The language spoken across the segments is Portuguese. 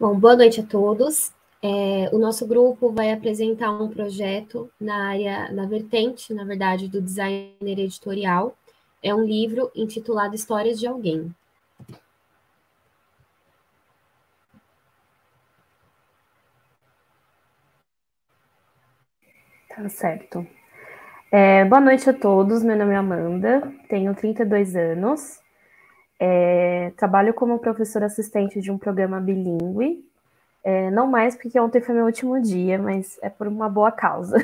Bom, boa noite a todos. O nosso grupo vai apresentar um projeto na vertente, na verdade, do designer editorial. É um livro intitulado Histórias de Alguém. Tá certo. Boa noite a todos, meu nome é Amanda, tenho 32 anos, trabalho como professora assistente de um programa bilíngue, não mais porque ontem foi meu último dia, mas é por uma boa causa.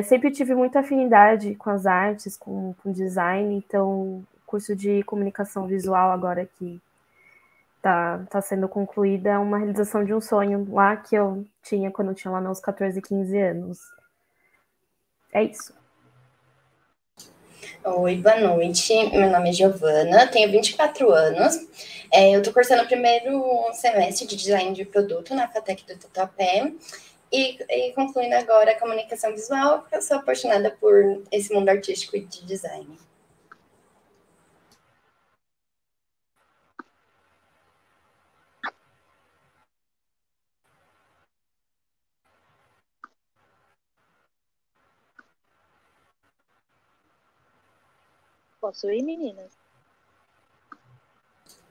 Sempre tive muita afinidade com as artes, com design, então o curso de comunicação visual agora que tá sendo concluída é uma realização de um sonho lá que eu tinha quando eu tinha lá meus 14, 15 anos. É isso. Oi, boa noite. Meu nome é Giovana, tenho 24 anos. Eu estou cursando o primeiro semestre de design de produto na FATEC do Tatuapé e concluindo agora a comunicação visual, porque eu sou apaixonada por esse mundo artístico e de design. Posso ir, meninas?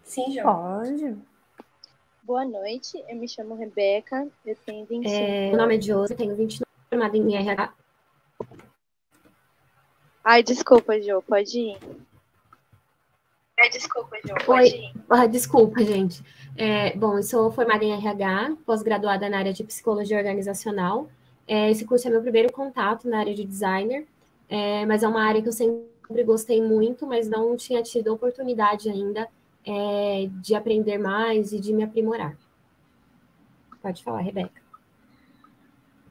Sim, Jo. Pode. Boa noite, eu me chamo Rebeca, eu tenho 25 anos. Meu nome é Josi, tenho 29 anos, formada em RH. Ai, desculpa, Jo, pode ir. Desculpa, gente. Bom, eu sou formada em RH, pós-graduada na área de psicologia organizacional. Esse curso é meu primeiro contato na área de designer, mas é uma área que eu sempre gostei muito, mas não tinha tido oportunidade ainda de aprender mais e de me aprimorar. Pode falar, Rebeca.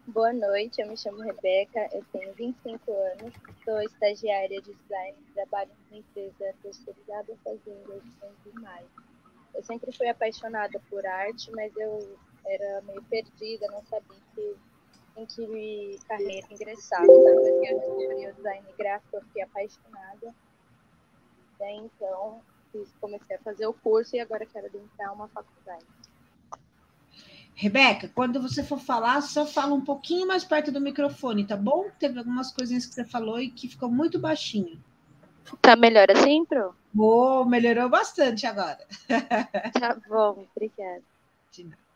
Boa noite, eu me chamo Rebeca, eu tenho 25 anos, sou estagiária de design, trabalho numa empresa terceirizada fazendo edições de imagem. Eu sempre fui apaixonada por arte, mas eu era meio perdida, não sabia em que carreira ingressar. Depois que eu descobri o design gráfico, eu fiquei apaixonada. Daí, então, comecei a fazer o curso e agora quero adentrar uma faculdade. Rebeca, quando você for falar, só fala um pouquinho mais perto do microfone, tá bom? Teve algumas coisinhas que você falou e que ficou muito baixinho. Tá melhor assim, Pro? Melhorou bastante agora. Tá bom, obrigada. De nada.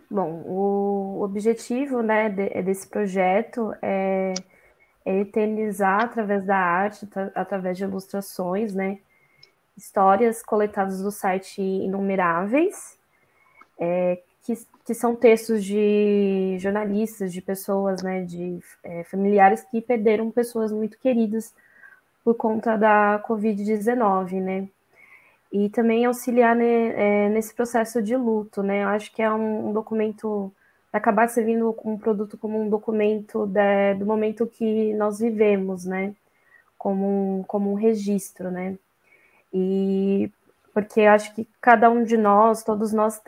Bom, o objetivo, né, desse projeto é eternizar através da arte, através de ilustrações, né, histórias coletadas do site Inumeráveis, que são textos de jornalistas, de pessoas, né, de familiares que perderam pessoas muito queridas por conta da Covid-19, né? E também auxiliar nesse processo de luto, né? Eu acho que é um documento, vai acabar servindo um produto como um documento do momento que nós vivemos, né? Como um registro, né? E porque eu acho que cada um de nós, todos nós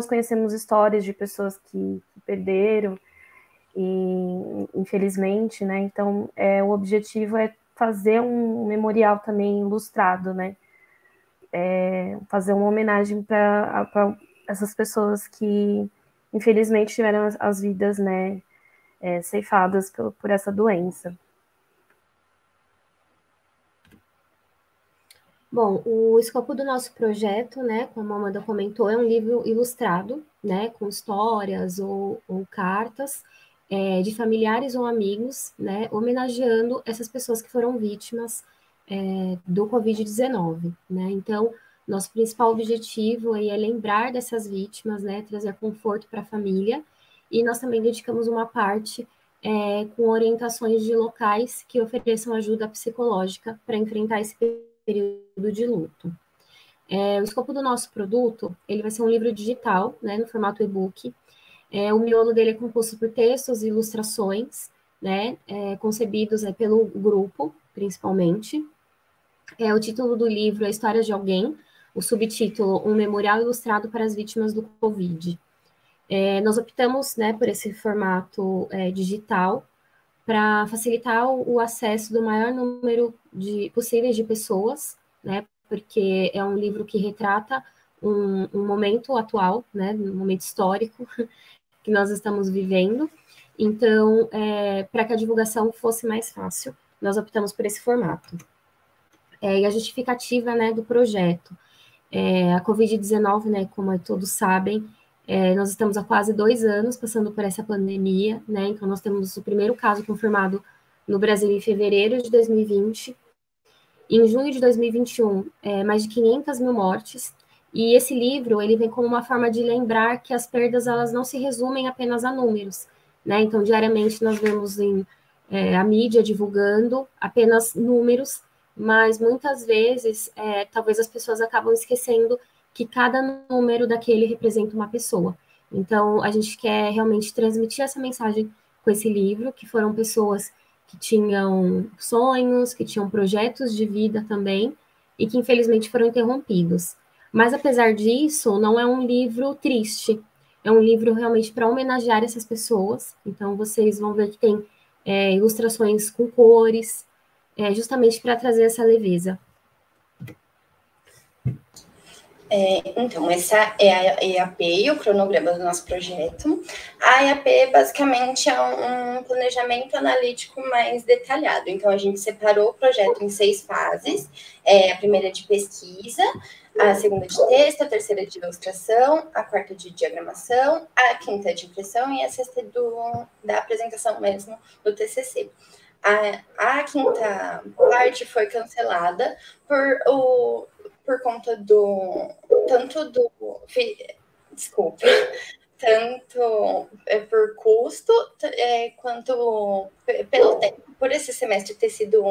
conhecemos histórias de pessoas que perderam, e infelizmente, né? Então, o objetivo é fazer um memorial também ilustrado, né? Fazer uma homenagem para essas pessoas que infelizmente tiveram as vidas, né, ceifadas por essa doença. Bom, o escopo do nosso projeto, né, como a Amanda comentou, é um livro ilustrado, né, com histórias ou cartas de familiares ou amigos, né, homenageando essas pessoas que foram vítimas do Covid-19, né. Então, nosso principal objetivo aí é lembrar dessas vítimas, né, trazer conforto para a família, e nós também dedicamos uma parte com orientações de locais que ofereçam ajuda psicológica para enfrentar esse período de luto. O escopo do nosso produto, ele vai ser um livro digital, né, no formato e-book. O miolo dele é composto por textos e ilustrações, né, concebidos pelo grupo, principalmente. O título do livro é Histórias de Alguém, o subtítulo, Um Memorial Ilustrado para as Vítimas do Covid. Nós optamos, né, por esse formato digital, para facilitar o acesso do maior número possíveis de pessoas, né? Porque é um livro que retrata um momento atual, né? Um momento histórico que nós estamos vivendo. Então, para que a divulgação fosse mais fácil, nós optamos por esse formato. E a justificativa, né, do projeto. A Covid-19, né, como todos sabem, nós estamos há quase 2 anos passando por essa pandemia, né, então nós temos o primeiro caso confirmado no Brasil em fevereiro de 2020, em junho de 2021, mais de 500 mil mortes, e esse livro, ele vem como uma forma de lembrar que as perdas, elas não se resumem apenas a números, né, então diariamente nós vemos a mídia divulgando apenas números, mas muitas vezes, talvez as pessoas acabam esquecendo que cada número daquele representa uma pessoa. Então, a gente quer realmente transmitir essa mensagem com esse livro, que foram pessoas que tinham sonhos, que tinham projetos de vida também, e que infelizmente foram interrompidos. Mas, apesar disso, não é um livro triste, é um livro realmente para homenagear essas pessoas. Então, vocês vão ver que tem ilustrações com cores, justamente para trazer essa leveza. Então, essa é a EAP, o cronograma do nosso projeto. A EAP, basicamente, é um planejamento analítico mais detalhado. Então, a gente separou o projeto em 6 fases. A primeira de pesquisa, a segunda de texto, a terceira de ilustração, a quarta de diagramação, a quinta de impressão e a sexta da apresentação mesmo do TCC. A quinta parte foi cancelada por conta tanto por custo, quanto pelo tempo. Por esse semestre ter sido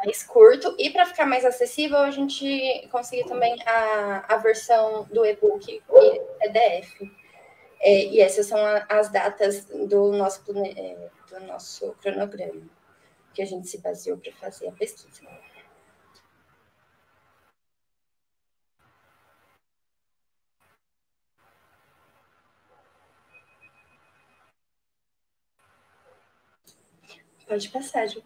mais curto, e para ficar mais acessível, a gente conseguiu também a versão do e-book e PDF. E essas são as datas do nosso cronograma, que a gente se baseou para fazer a pesquisa. Pode passar, Ju.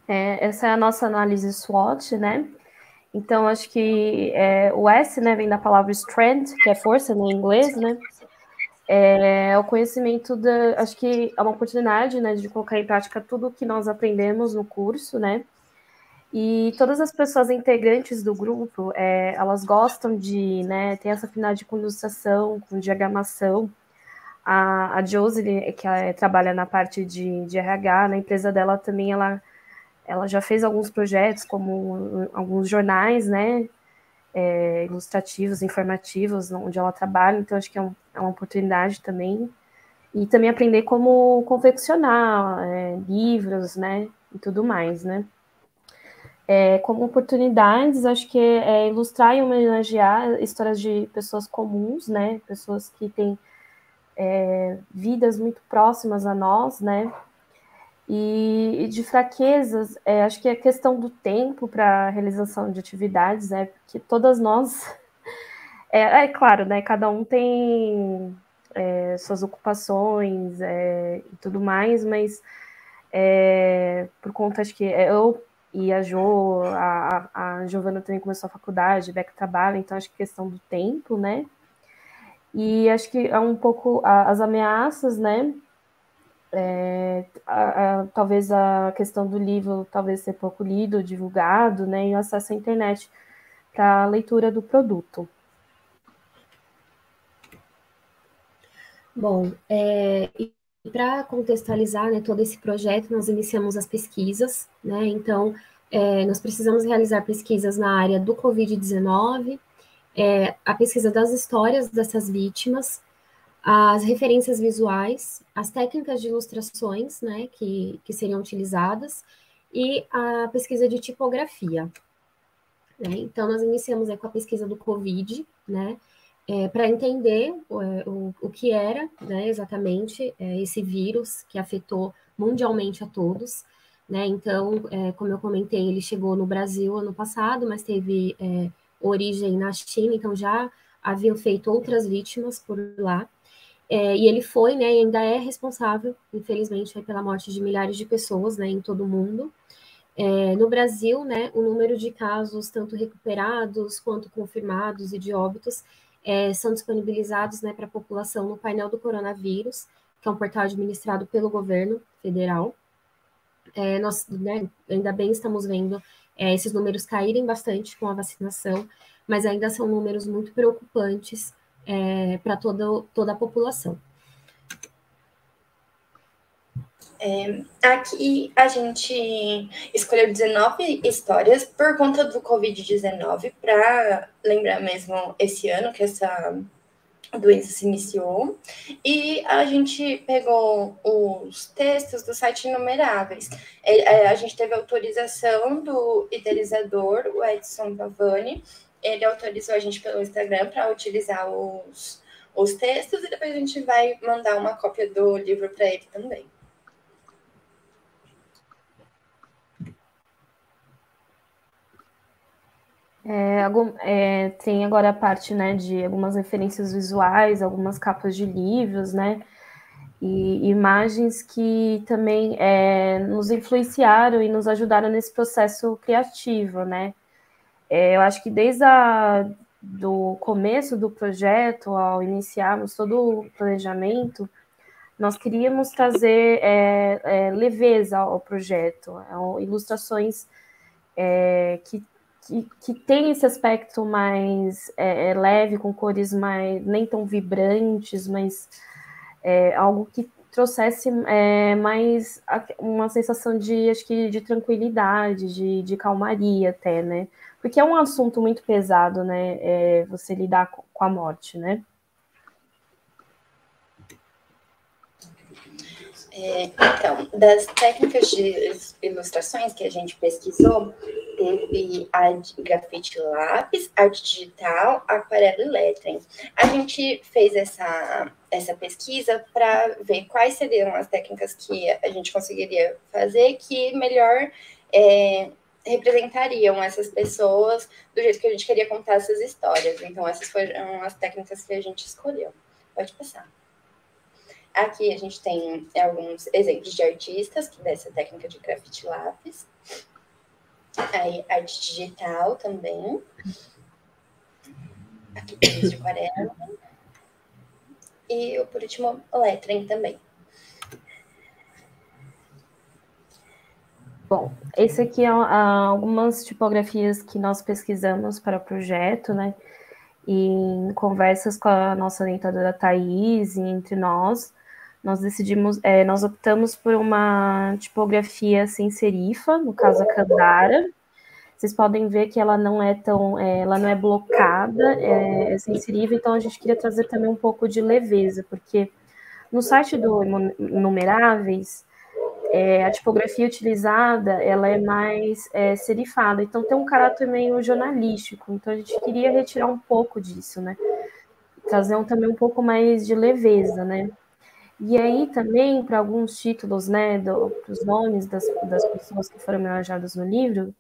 Essa é a nossa análise SWOT, né? Então, acho que o S, né, vem da palavra strength, que é força no inglês, né? É o conhecimento acho que é uma oportunidade, né, de colocar em prática tudo o que nós aprendemos no curso, né? E todas as pessoas integrantes do grupo, elas gostam de, né, ter essa afinidade com ilustração, com diagramação. A Josie, que trabalha na parte de RH, na empresa dela também, ela já fez alguns projetos, como alguns jornais, né, ilustrativos, informativos, onde ela trabalha, então acho que é uma oportunidade também. E também aprender como confeccionar livros, né, e tudo mais, né. Como oportunidades, acho que ilustrar e homenagear histórias de pessoas comuns, né, pessoas que têm vidas muito próximas a nós, né, e de fraquezas, acho que a questão do tempo para a realização de atividades, né, porque todas nós, claro, né, cada um tem suas ocupações e tudo mais, mas por conta, acho que eu e a Jo, a Giovana também começou a faculdade, a Beca trabalha, então acho que questão do tempo, né, e acho que é um pouco as ameaças, né, talvez a questão do livro talvez ser pouco lido, divulgado, né, e o acesso à internet para a leitura do produto. Bom, e para contextualizar, né, todo esse projeto, nós iniciamos as pesquisas, né, então nós precisamos realizar pesquisas na área do Covid-19, a pesquisa das histórias dessas vítimas, as referências visuais, as técnicas de ilustrações, né, que seriam utilizadas, e a pesquisa de tipografia. Né? Então, nós iniciamos com a pesquisa do Covid, né, para entender o que era, né, exatamente esse vírus que afetou mundialmente a todos, né? Então, como eu comentei, ele chegou no Brasil ano passado, mas teve origem na China, então já haviam feito outras vítimas por lá. E ele foi, né, e ainda é responsável, infelizmente, pela morte de milhares de pessoas, né, em todo o mundo. No Brasil, né, o número de casos, tanto recuperados quanto confirmados e de óbitos, são disponibilizados, né, para a população no painel do coronavírus, que é um portal administrado pelo governo federal. Nós, né, ainda bem estamos vendo esses números caírem bastante com a vacinação, mas ainda são números muito preocupantes para toda a população. Aqui a gente escolheu 19 histórias por conta do Covid-19, para lembrar mesmo esse ano que essa doença se iniciou, e a gente pegou os textos do site Inumeráveis. A gente teve autorização do idealizador, o Edson Pavani, ele autorizou a gente pelo Instagram para utilizar os textos, e depois a gente vai mandar uma cópia do livro para ele também. Tem agora a parte, né, de algumas referências visuais, algumas capas de livros, né, e imagens que também nos influenciaram e nos ajudaram nesse processo criativo, né. Eu acho que desde do começo do projeto, ao iniciarmos todo o planejamento, nós queríamos trazer leveza ao projeto, ilustrações que tem esse aspecto mais leve, com cores mais nem tão vibrantes, mas algo que trouxesse mais uma sensação acho que de tranquilidade, de calmaria até, né? Porque é um assunto muito pesado, né? Você lidar com a morte, né? Então, das técnicas de ilustrações que a gente pesquisou, teve a de grafite lápis, arte digital, aquarela e lettering. A gente fez essa pesquisa para ver quais seriam as técnicas que a gente conseguiria fazer que melhor representariam essas pessoas do jeito que a gente queria contar essas histórias. Então, essas foram as técnicas que a gente escolheu. Pode passar. Aqui a gente tem alguns exemplos de artistas dessa técnica de grafite lápis. Aí, arte digital também. Aqui temos de aquarela. E, por último, lettering também. Bom, esse aqui é algumas tipografias que nós pesquisamos para o projeto, né? E em conversas com a nossa orientadora Thaís e entre nós nós optamos por uma tipografia sem serifa, no caso a Candara. Vocês podem ver que ela não é ela não é blocada, é sem serifa, então a gente queria trazer também um pouco de leveza, porque no site do Inumeráveis, a tipografia utilizada, ela é mais serifada, então tem um caráter meio jornalístico, então a gente queria retirar um pouco disso, né? Trazer também um pouco mais de leveza, né? E aí também, para alguns títulos, né, dos nomes das pessoas que foram homenageadas no livro,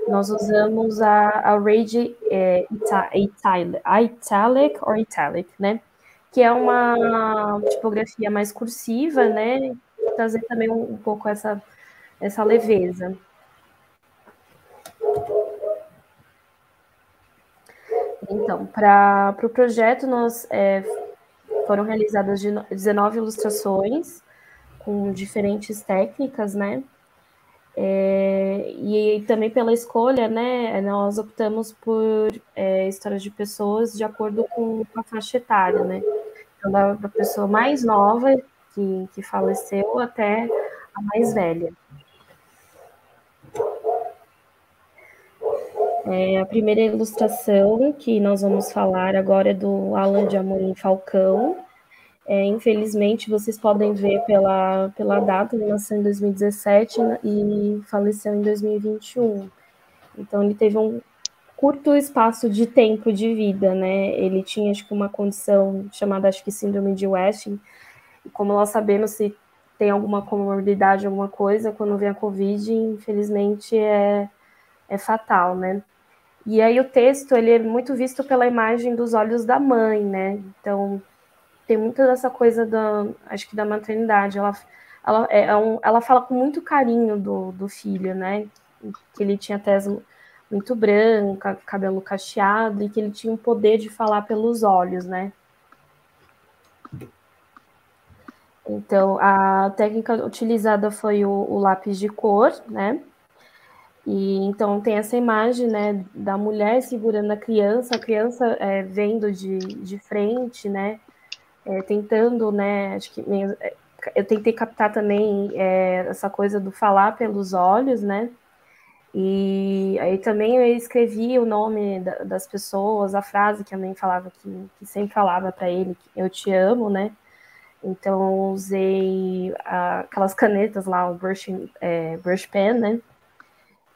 nós usamos a Rage Italic, né, que é uma tipografia mais cursiva, né, trazer também um pouco essa leveza. Então, para o projeto, foram realizadas 19 ilustrações com diferentes técnicas, né? E também pela escolha, né? Nós optamos por histórias de pessoas de acordo com a faixa etária, né? Então, da pessoa mais nova que faleceu até a mais velha. A primeira ilustração que nós vamos falar agora é do Alan de Amorim Falcão. Infelizmente, vocês podem ver pela data, ele nasceu em 2017 e faleceu em 2021. Então, ele teve um curto espaço de tempo de vida, né? Ele tinha, acho que, uma condição chamada, acho que, síndrome de West. E como nós sabemos, se tem alguma comorbidade, alguma coisa, quando vem a Covid, infelizmente é fatal, né? E aí o texto, ele é muito visto pela imagem dos olhos da mãe, né? Então, tem muito dessa coisa acho que da maternidade. Ela fala com muito carinho do filho, né? Que ele tinha tez muito branca, cabelo cacheado, e que ele tinha o poder de falar pelos olhos, né? Então, a técnica utilizada foi o lápis de cor, né? E então tem essa imagem, né, da mulher segurando a criança vendo de frente, né? Tentando, né? Acho que eu tentei captar também essa coisa do falar pelos olhos, né? E aí também eu escrevi o nome das pessoas, a frase que a mãe falava, que sempre falava para ele, que eu te amo, né? Então usei aquelas canetas lá, o brush pen, né?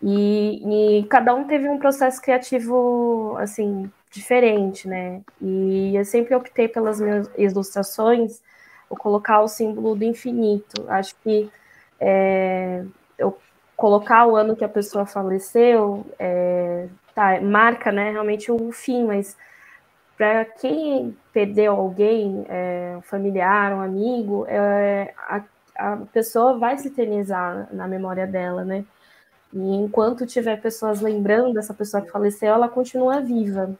E cada um teve um processo criativo, assim, diferente, né? E eu sempre optei pelas minhas ilustrações, vou colocar o símbolo do infinito. Acho que eu colocar o ano que a pessoa faleceu, marca, né, realmente o fim, mas para quem perdeu alguém, um familiar, um amigo, a pessoa vai se eternizar na memória dela, né? E enquanto tiver pessoas lembrando dessa pessoa que faleceu, ela continua viva.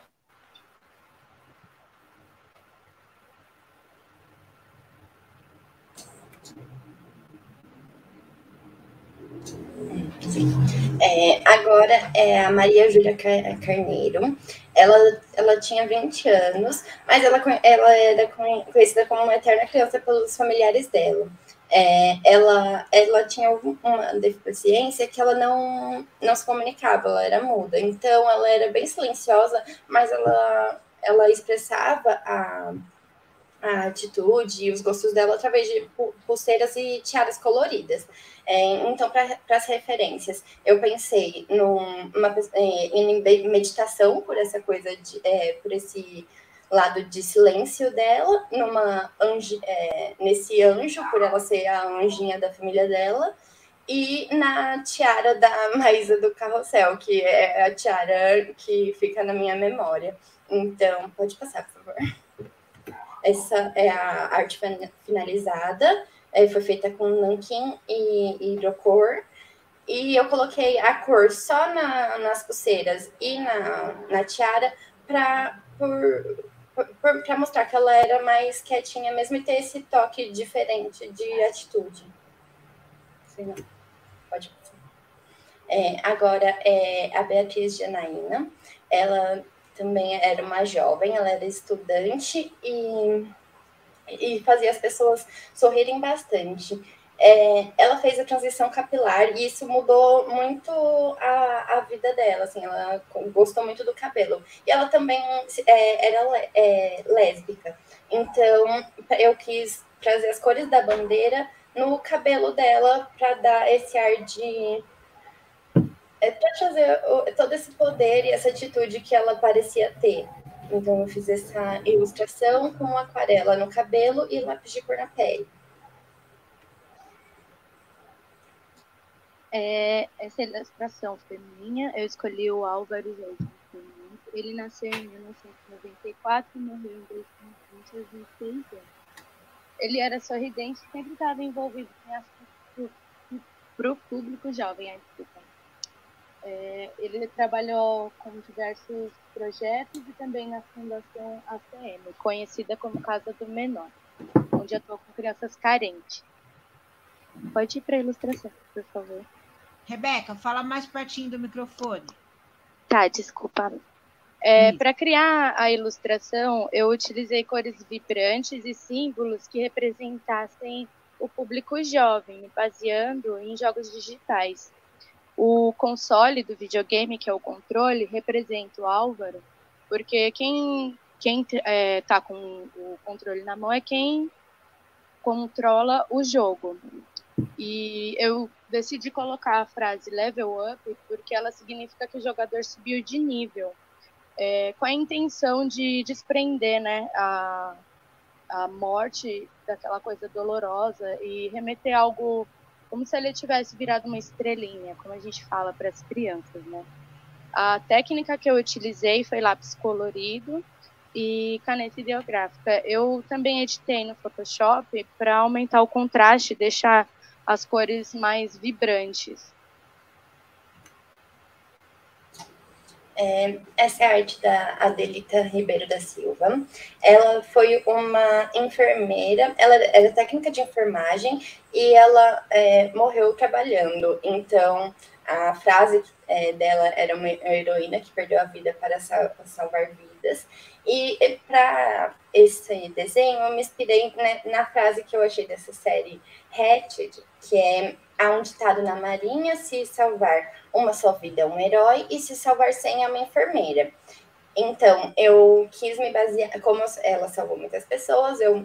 Agora é a Maria Júlia Carneiro. Ela tinha 20 anos, mas ela era conhecida como uma eterna criança pelos familiares dela. Ela tinha uma deficiência que ela não se comunicava, ela era muda. Então, ela era bem silenciosa, mas ela expressava a atitude e os gostos dela através de pulseiras e tiaras coloridas. Então, para as referências, eu pensei em meditação, por essa coisa por esse lado de silêncio dela, nesse anjo, por ela ser a anjinha da família dela, e na tiara da Maísa do Carrossel, que é a tiara que fica na minha memória. Então, pode passar, por favor. Essa é a arte finalizada, foi feita com nanquim e hidrocor. E eu coloquei a cor só nas pulseiras e na tiara para mostrar que ela era mais quietinha mesmo e ter esse toque diferente de atitude. Sim, pode passar. Agora é a Beatriz Janaína. Ela também era uma jovem, ela era estudante e fazia as pessoas sorrirem bastante. Ela fez a transição capilar e isso mudou muito a vida dela, assim, ela gostou muito do cabelo. E ela também era lésbica, então eu quis trazer as cores da bandeira no cabelo dela para dar esse ar de... para trazer todo esse poder e essa atitude que ela parecia ter. Então, eu fiz essa ilustração com aquarela no cabelo e lápis de cor na pele. Essa ilustração foi minha. Eu escolhi o Álvaro Jardim. Ele nasceu em 1994 e morreu em 2020, aos 26 anos. Ele era sorridente e sempre estava envolvido em assuntos para o público jovem. Ele trabalhou com diversos projetos e também na Fundação ACM, conhecida como Casa do Menor, onde atua com crianças carentes. Pode ir para a ilustração, por favor. Rebeca, fala mais pertinho do microfone. Tá, desculpa. Para criar a ilustração, eu utilizei cores vibrantes e símbolos que representassem o público jovem, me baseando em jogos digitais. O console do videogame, que é o controle, representa o Álvaro, porque quem tá com o controle na mão é quem controla o jogo. E eu decidi colocar a frase level up porque ela significa que o jogador subiu de nível, com a intenção de desprender, né, a a morte daquela coisa dolorosa e remeter algo como se ele tivesse virado uma estrelinha, como a gente fala para as crianças, né? A técnica que eu utilizei foi lápis colorido e caneta ideográfica. Eu também editei no Photoshop para aumentar o contraste e deixar as cores mais vibrantes. Essa é a arte da Adelita Ribeiro da Silva. Ela foi uma enfermeira, ela era técnica de enfermagem e ela morreu trabalhando. Então, a frase dela era uma heroína que perdeu a vida para salvar vidas. E para esse desenho, eu me inspirei na frase que eu achei dessa série Hatched, que é: há um ditado na Marinha: se salvar uma só vida é um herói, e se salvar 100 é uma enfermeira. Então, eu quis me basear, como ela salvou muitas pessoas, eu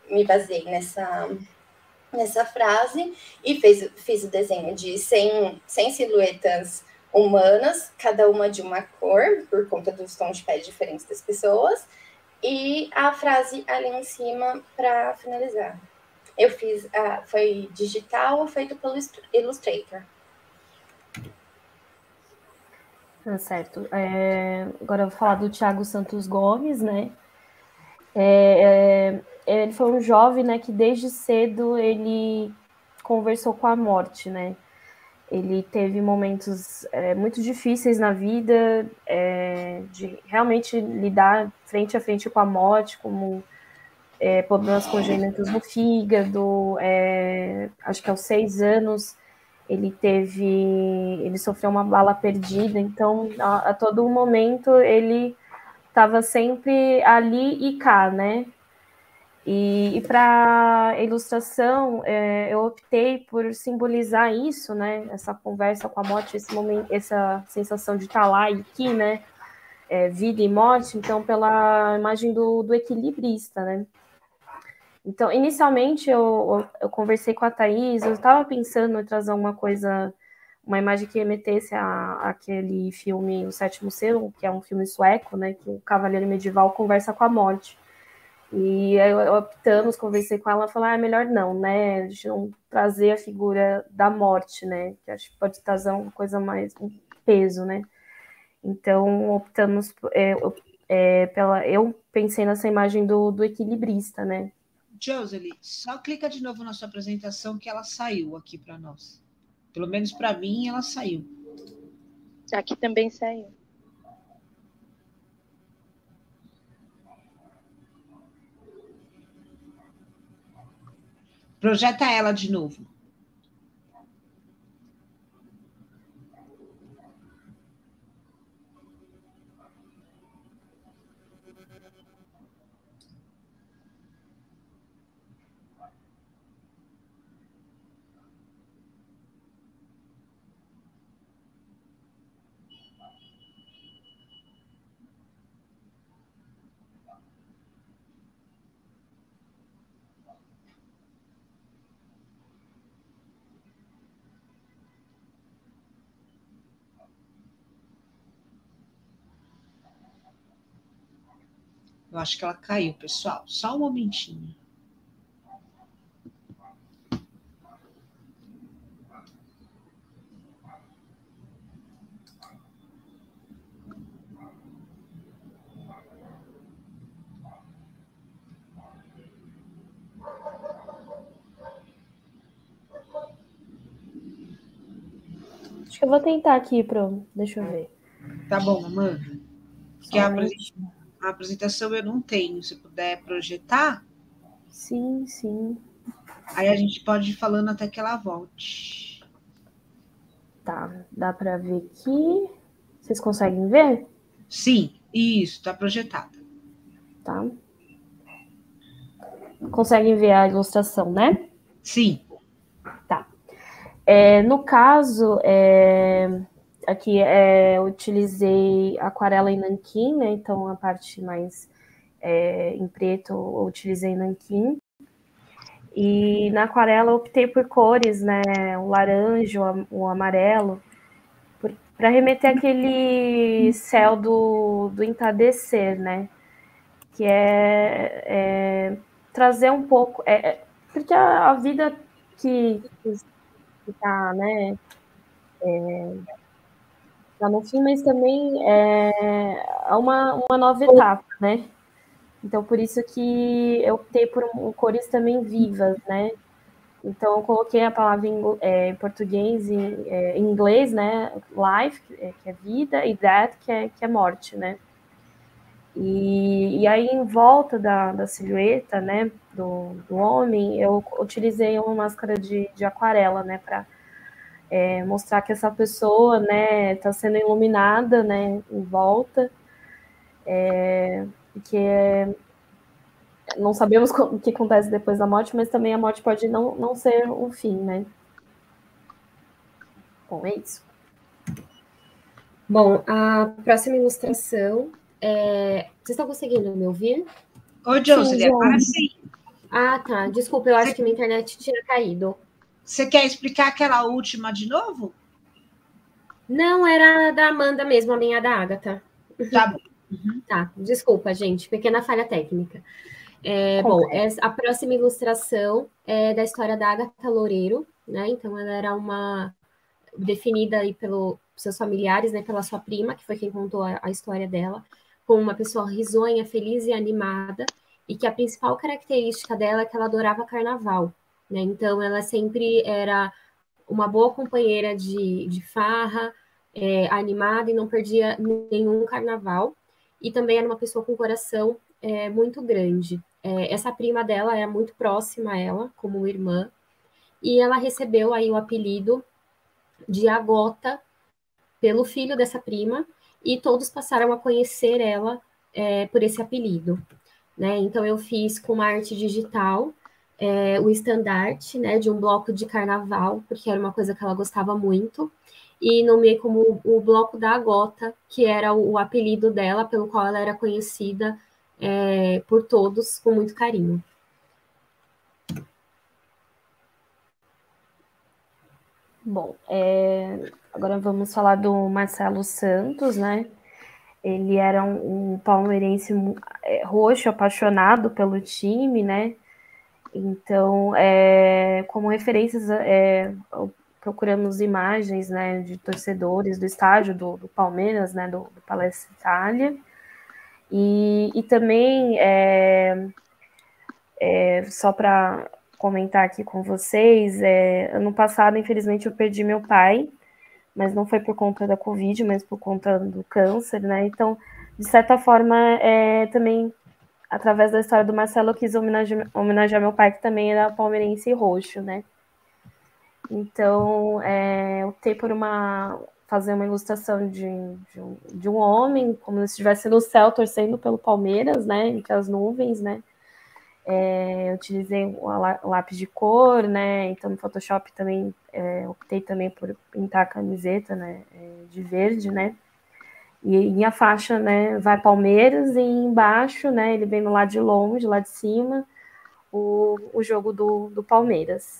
me baseei nessa frase e fiz o desenho de 100 silhuetas humanas, cada uma de uma cor, por conta dos tons de pele diferentes das pessoas, e a frase ali em cima para finalizar. Eu fiz, foi digital, feito pelo Illustrator. Certo. Agora eu vou falar do Thiago Santos Gomes, né? Ele foi um jovem, né, que desde cedo ele conversou com a morte, né? Ele teve momentos muito difíceis na vida, de realmente lidar frente a frente com a morte, como problemas congênitos no fígado. Acho que aos 6 anos ele sofreu uma bala perdida, então a todo momento ele estava sempre ali e cá, né? E para ilustração, eu optei por simbolizar isso, né? Essa conversa com a morte, esse momento, essa sensação de estar lá e aqui, né? Vida e morte, então pela imagem do equilibrista, né? Então, inicialmente eu conversei com a Thaís, eu estava pensando em trazer uma imagem que remetesse àquele filme O Sétimo Selo, que é um filme sueco, né? Que o cavaleiro medieval conversa com a morte. E aí optamos, conversei com ela, falou, é melhor não, né? A gente não trazer a figura da morte, né? Que acho que pode trazer uma coisa mais, um peso, né? Então, optamos eu pensei nessa imagem do equilibrista, né? Joselie, só clica de novo na sua apresentação que ela saiu aqui para nós. Pelo menos para mim, ela saiu. Aqui também saiu. Projeta ela de novo. Eu acho que ela caiu, pessoal. Só um momentinho. Acho que eu vou tentar aqui, deixa eu ver. Tá bom, Amanda. Porque a apresentação eu não tenho. Se puder projetar. Sim, sim. Aí a gente pode ir falando até que ela volte. Tá, dá para ver aqui. Vocês conseguem ver? Sim, isso, tá projetada. Tá. Conseguem ver a ilustração, né? Sim. Tá. No caso, aqui eu utilizei aquarela em nanquim, né? Então a parte mais em preto eu utilizei nanquim. E na aquarela eu optei por cores, né? O laranja, o amarelo, para remeter aquele céu do entardecer, né? que é trazer um pouco, porque a vida que está, né, tá no fim, mas também é uma nova etapa, né? Então, por isso que eu optei por cores também vivas, né? Então, eu coloquei a palavra em português e em inglês, né? Life, que é vida, e death, que é morte, né? E aí, em volta da silhueta, né, do homem, eu utilizei uma máscara de aquarela, né, para mostrar que essa pessoa, né, está sendo iluminada, né, em volta, que não sabemos o que acontece depois da morte, mas também a morte pode não ser um fim, né? Bom, é isso. Bom, a próxima ilustração Vocês estão conseguindo me ouvir? Ô, Jocelyn, agora sim. Ah, tá. Desculpa, eu acho que minha internet tinha caído. Você quer explicar aquela última de novo? Não, era da Amanda mesmo, a minha da Agatha. Tá bom. Tá, desculpa, gente. Pequena falha técnica. Bom, a próxima ilustração é da história da Agatha Loureiro, né? Então, ela era definida aí pelos seus familiares, né? Pela sua prima, que foi quem contou a história dela, como uma pessoa risonha, feliz e animada, e que a principal característica dela é que ela adorava carnaval, né? Então, ela sempre era uma boa companheira de farra, animada e não perdia nenhum carnaval. E também era uma pessoa com um coração muito grande. Essa prima dela era muito próxima a ela, como irmã, e ela recebeu aí o apelido de Agota pelo filho dessa prima, e todos passaram a conhecer ela por esse apelido. Né? Então, eu fiz com uma arte digital o estandarte, né, de um bloco de carnaval, porque era uma coisa que ela gostava muito, e nomeei como o bloco da Agota, que era o apelido dela, pelo qual ela era conhecida por todos com muito carinho. Bom, agora vamos falar do Marcelo Santos, né? Ele era um palmeirense roxo, apaixonado pelo time, né? Então, como referências, procuramos imagens, né, de torcedores do estádio do Palmeiras, né, do Palestra Itália. E também, só para comentar aqui com vocês, ano passado, infelizmente, eu perdi meu pai, mas não foi por conta da Covid, mas por conta do câncer, né? Então, de certa forma, também, através da história do Marcelo, eu quis homenagear meu pai, que também era palmeirense roxo, né? Então, eu optei por fazer uma ilustração de um homem, como se estivesse no céu, torcendo pelo Palmeiras, né? Entre as nuvens, né? Eu utilizei o lápis de cor, né? Então, no Photoshop também optei também por pintar a camiseta, né? De verde, né? E a faixa, né? Vai Palmeiras, e embaixo, né? Ele vem lá de longe, lá de cima, o jogo do Palmeiras.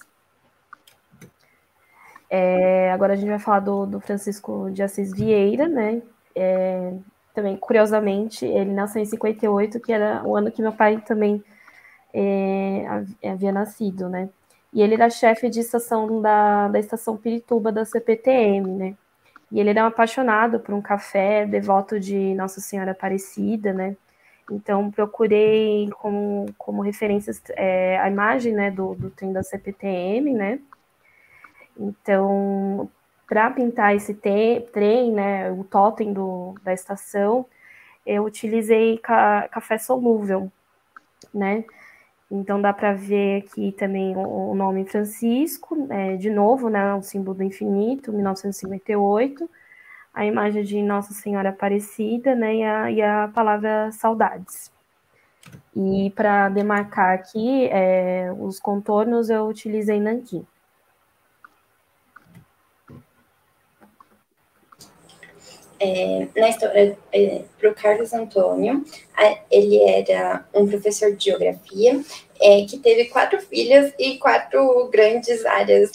Agora a gente vai falar do Francisco de Assis Vieira, né? Também, curiosamente, ele nasceu em 58, que era o ano que meu pai também havia nascido, né? E ele era chefe de estação da estação Pirituba da CPTM, né? E ele era um apaixonado por um café, devoto de Nossa Senhora Aparecida, né? Então, procurei como referências a imagem, né, do trem da CPTM, né? Então, para pintar esse trem, né, o totem da estação, eu utilizei café solúvel, né? Então, dá para ver aqui também o nome Francisco, de novo, né, o símbolo do infinito, 1958, a imagem de Nossa Senhora Aparecida, né, e a palavra saudades. E para demarcar aqui os contornos, eu utilizei nanquim. Na história, para o Carlos Antônio, ele era um professor de geografia que teve 4 filhas e 4 grandes áreas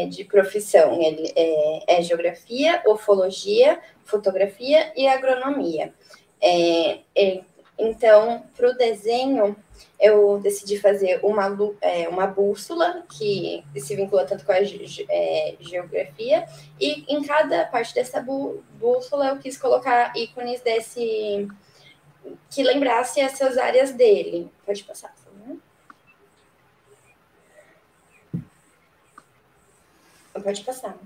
de profissão. Ele é geografia, ufologia, fotografia e agronomia. Então, para o desenho, eu decidi fazer uma bússola que se vincula tanto com a geografia, e em cada parte dessa bússola eu quis colocar ícones que lembrasse essas áreas dele. Pode passar, por favor. Pode passar.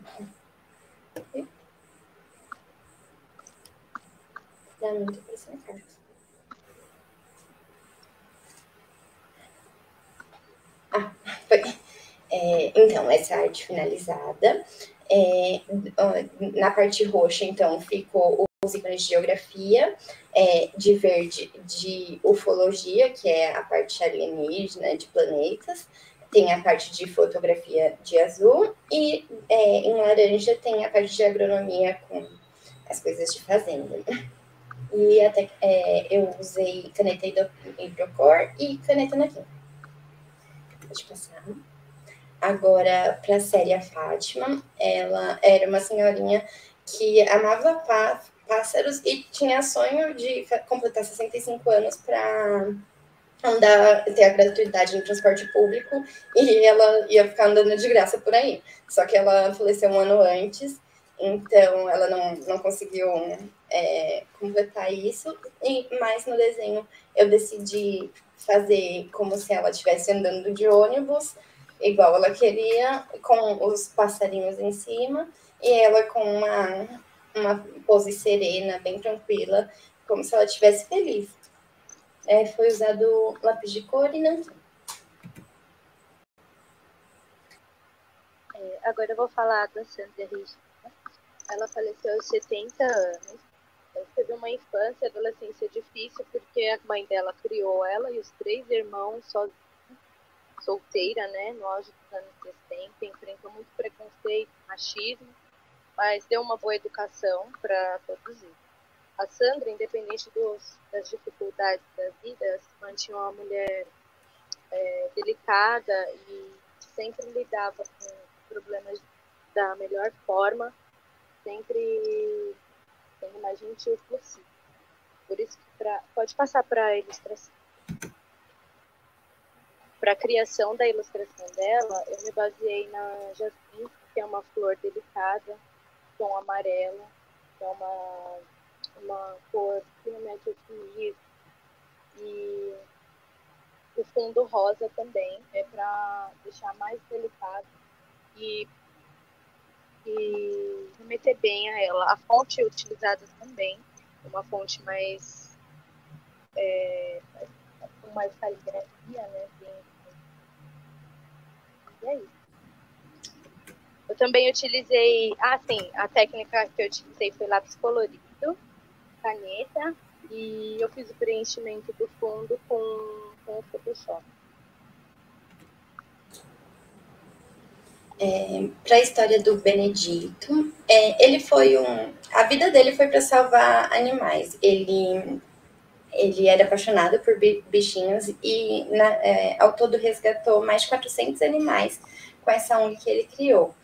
Dá muita pressão, Carlos. Foi. Então, essa arte finalizada. Na parte roxa, então, ficou os ícones de geografia, de verde, de ufologia, que é a parte alienígena, de planetas. Tem a parte de fotografia de azul, e em laranja tem a parte de agronomia com as coisas de fazenda. E até eu usei caneta hidrocor e caneta naquim. Pode passar. Agora, para a série A Fátima, ela era uma senhorinha que amava pássaros e tinha sonho de completar 65 anos para ter a gratuidade no transporte público, e ela ia ficar andando de graça por aí. Só que ela faleceu um ano antes, então ela não conseguiu completar isso, mas no desenho eu decidi fazer como se ela estivesse andando de ônibus, igual ela queria, com os passarinhos em cima, e ela com uma pose serena, bem tranquila, como se ela estivesse feliz. Foi usado lápis de cor e nanquim. Agora eu vou falar da Sandra Regina. Ela faleceu aos 70 anos. Ela teve uma infância e adolescência difícil porque a mãe dela criou ela e os 3 irmãos sozinha, solteira, né, no auge dos anos 60, enfrentou muito preconceito, machismo, mas deu uma boa educação para todos eles. A Sandra, independente das dificuldades da vida, se mantinha uma mulher delicada e sempre lidava com problemas da melhor forma, sempre sendo mais gentil possível. Por isso que pode passar para a ilustração. Para a criação da ilustração dela, eu me baseei na jasmim, que é uma flor delicada, tom amarelo, que é uma cor que remete ao otimismo, e o fundo rosa também é para deixar mais delicado e remeter bem a ela. A fonte utilizada também, uma fonte mais com mais caligrafia, né? E é isso. Eu também utilizei, a técnica que eu utilizei foi lápis colorido, caneta, e eu fiz o preenchimento do fundo com o Photoshop. Para a história do Benedito, a vida dele foi para salvar animais. Ele era apaixonado por bichinhos e ao todo resgatou mais de 400 animais com essa ONG que ele criou.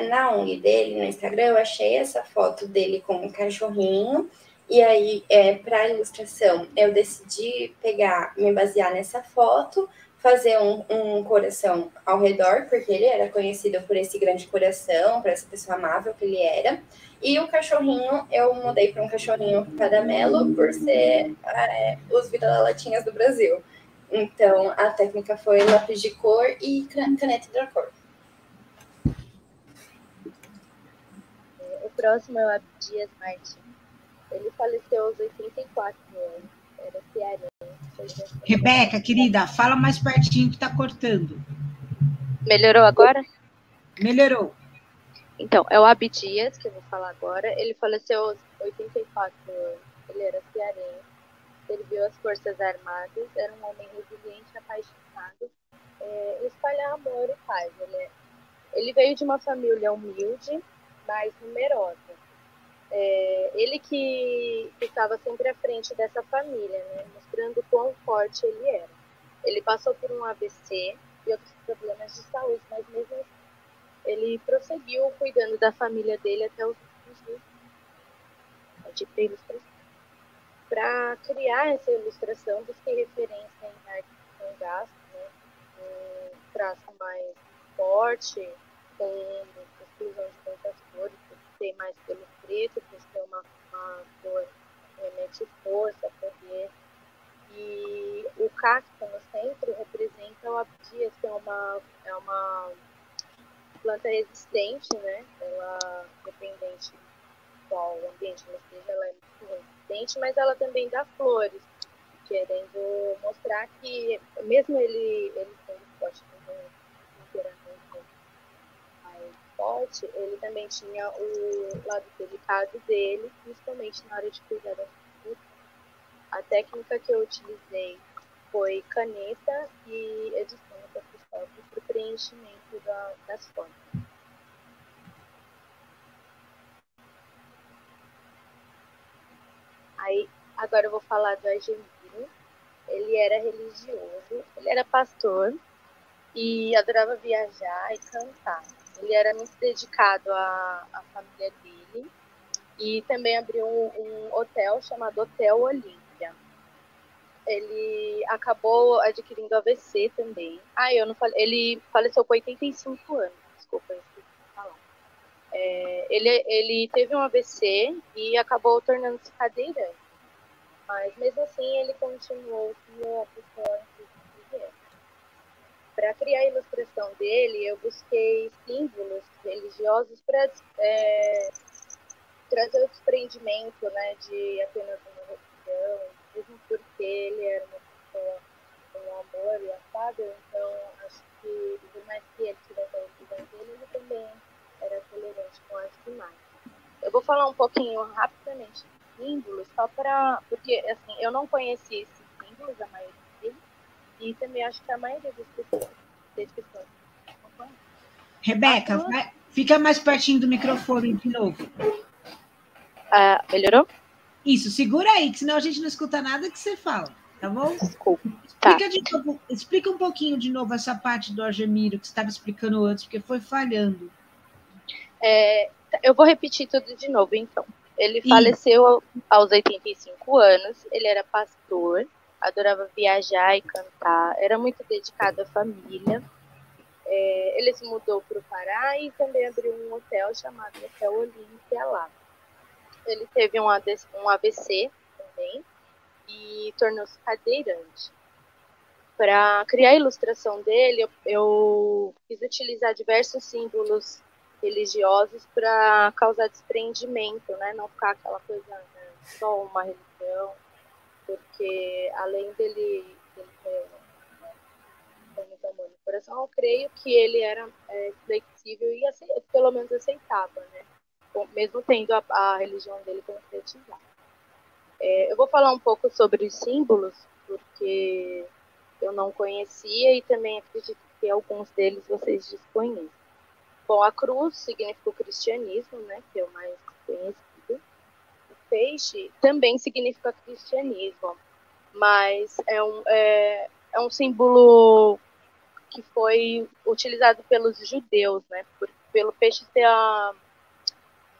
Na ONG dele, no Instagram, eu achei essa foto dele com um cachorrinho, e aí, para a ilustração, eu decidi me basear nessa foto, fazer um coração ao redor, porque ele era conhecido por esse grande coração, por essa pessoa amável que ele era. E o cachorrinho, eu mudei para um cachorrinho caramelo, por ser os vira-latinhas do Brasil. Então, a técnica foi lápis de cor e caneta hidrocor. O próximo é o Abdias Martins. Ele faleceu aos 84 anos. Era cearense. Rebeca, querida, fala mais pertinho que está cortando. Melhorou agora? Melhorou. Então, é o Abdias, que eu vou falar agora. Ele faleceu aos 84 anos. Ele era cearense, serviu às Forças Armadas, era um homem resiliente, apaixonado, espalhar amor e paz. Ele veio de uma família humilde, mas numerosa. Ele que estava sempre à frente dessa família, né, mostrando quão forte ele era. Ele passou por um AVC e outros problemas de saúde, mas mesmo assim, ele prosseguiu cuidando da família dele até os últimos dias. Para criar essa ilustração, busquei referência em arte com gasto, né? Um traço mais forte, com exclusão de tantas cores, tem mais pelo preto, por ser uma cor que remete força, poder. E o cacto no centro representa o abdias, que é uma planta resistente, né? Ela, dependente do qual o ambiente não seja, ela é muito resistente, mas ela também dá flores, querendo mostrar que, mesmo ele sendo forte, inteiramente mais forte, ele também tinha o lado delicado dele, principalmente na hora de cuidar das frutas. A técnica que eu utilizei foi caneta e edição da Photoshop para o preenchimento das formas. Aí, agora eu vou falar do Argemiro. Ele era religioso, ele era pastor e adorava viajar e cantar. Ele era muito dedicado à família dele e também abriu um hotel chamado Hotel Olímpia. Ele acabou adquirindo AVC também. Eu não falei. Ele faleceu com 85 anos. Desculpa, eu esqueci de falar. Ele teve um AVC e acabou tornando-se cadeirante. Mas mesmo assim, ele continuou como a pessoa que ele é. Para criar a ilustração dele, eu busquei símbolos religiosos para trazer o desprendimento, né, de apenas uma religião, mesmo porque ele era uma pessoa com amor e afável, então acho que, por mais que ele tivesse a religião dele, ele também era tolerante com as demais. Eu vou falar um pouquinho rapidamente de símbolos, só para... Porque, assim, eu não conheci esses símbolos, a maioria deles, e também acho que a maioria das pessoas não conhece. Rebeca, fica mais pertinho do microfone de novo. Melhorou? Isso, segura aí, que senão a gente não escuta nada que você fala, tá bom? Desculpa. Explica um pouquinho de novo essa parte do Argemiro que você estava explicando antes, porque foi falhando. Eu vou repetir tudo de novo, então. Ele faleceu aos 85 anos, ele era pastor, adorava viajar e cantar, era muito dedicado à família. Ele se mudou para o Pará e também abriu um hotel chamado Hotel Olímpia lá. Ele teve um AVC também e tornou-se cadeirante. Para criar a ilustração dele, eu quis utilizar diversos símbolos religiosos para causar desprendimento, né? Não ficar aquela coisa, né, só uma religião, porque além dele ter muito amor no coração, eu creio que ele era flexível e pelo menos aceitava, né? Mesmo tendo a religião dele concretizada. Eu vou falar um pouco sobre os símbolos, porque eu não conhecia e também acredito que alguns deles vocês desconhecem. Bom, a cruz significa o cristianismo, né, que é o mais conhecido. O peixe também significa cristianismo, mas é um símbolo que foi utilizado pelos judeus, né, pelo peixe ser a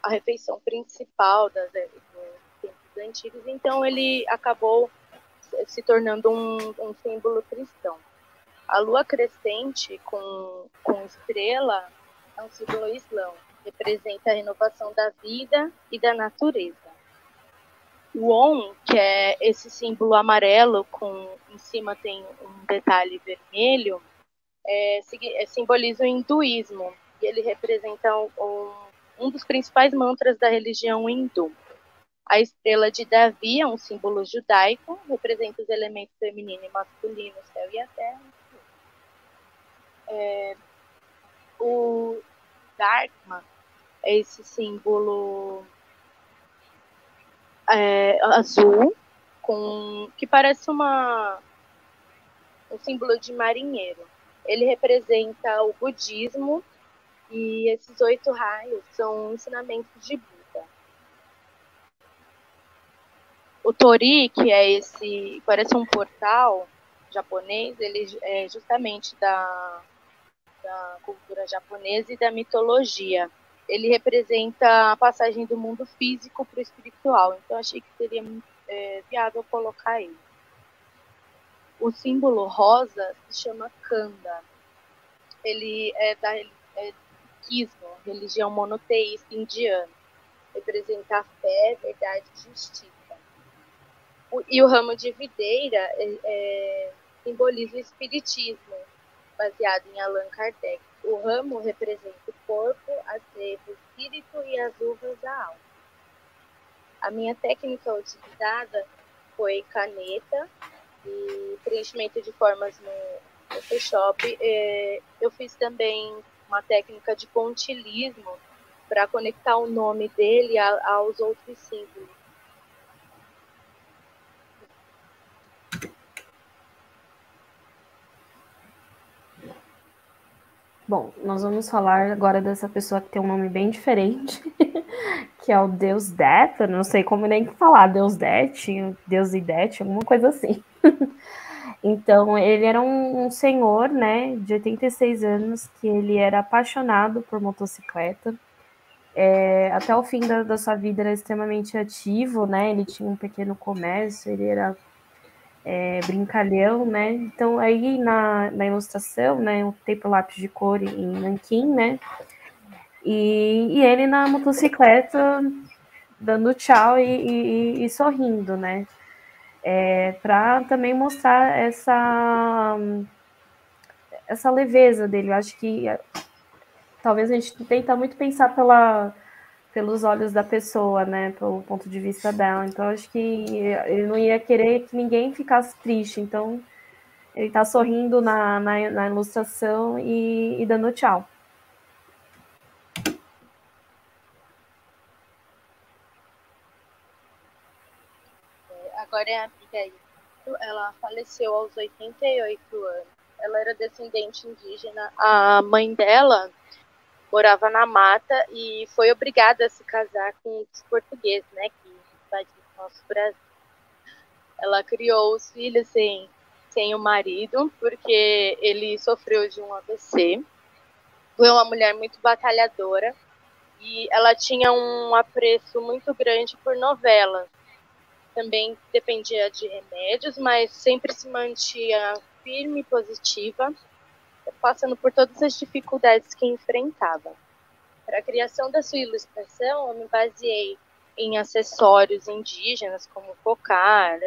refeição principal dos tempos antigos, então ele acabou se tornando um símbolo cristão. A lua crescente com estrela é um símbolo islão, representa a renovação da vida e da natureza. O Om, que é esse símbolo amarelo, em cima tem um detalhe vermelho, simboliza o hinduísmo, e ele representa um dos principais mantras da religião hindu. A estrela de Davi é um símbolo judaico, representa os elementos feminino e masculino, o céu e a terra. O Dharma é esse símbolo azul, que parece um símbolo de marinheiro. Ele representa o budismo e esses 8 raios são ensinamentos de Buda. O Tori, que parece um portal japonês, ele é justamente da cultura japonesa e da mitologia. Ele representa a passagem do mundo físico para o espiritual. Então, achei que seria muito viável colocar ele. O símbolo rosa se chama Kanda. Ele é da Sikhismo, religião monoteísta indiana. Representa a fé, verdade e justiça. E o ramo de videira simboliza o espiritismo, baseado em Allan Kardec. O ramo representa o corpo, a seiva, o espírito e as uvas, a alma. A minha técnica utilizada foi caneta e preenchimento de formas no Photoshop. Eu fiz também uma técnica de pontilismo para conectar o nome dele aos outros símbolos. Bom, nós vamos falar agora dessa pessoa que tem um nome bem diferente, que é o Deus Det. Eu não sei como nem falar, Deus Det, Deus Idete, alguma coisa assim. Então, ele era um senhor, né, de 86 anos, que ele era apaixonado por motocicleta. Até o fim da sua vida era extremamente ativo, né, ele tinha um pequeno comércio, ele era brincalhão, né, então aí na ilustração, né, o tempo lápis de cor em nanquim, né, e ele na motocicleta dando tchau e sorrindo, né, para também mostrar essa leveza dele. Eu acho que talvez a gente tenta muito pensar pelos olhos da pessoa, né, pelo ponto de vista dela. Então, acho que ele não ia querer que ninguém ficasse triste. Então, ele está sorrindo na ilustração e dando tchau. Agora é a Abigail. Ela faleceu aos 88 anos. Ela era descendente indígena. A mãe dela morava na mata e foi obrigada a se casar com os portugueses, né, que invadiram o nosso Brasil. Ela criou os filhos sem o marido, porque ele sofreu de um AVC. Foi uma mulher muito batalhadora e ela tinha um apreço muito grande por novelas. Também dependia de remédios, mas sempre se mantinha firme e positiva, passando por todas as dificuldades que enfrentava. Para a criação da sua ilustração, eu me baseei em acessórios indígenas, como cocar,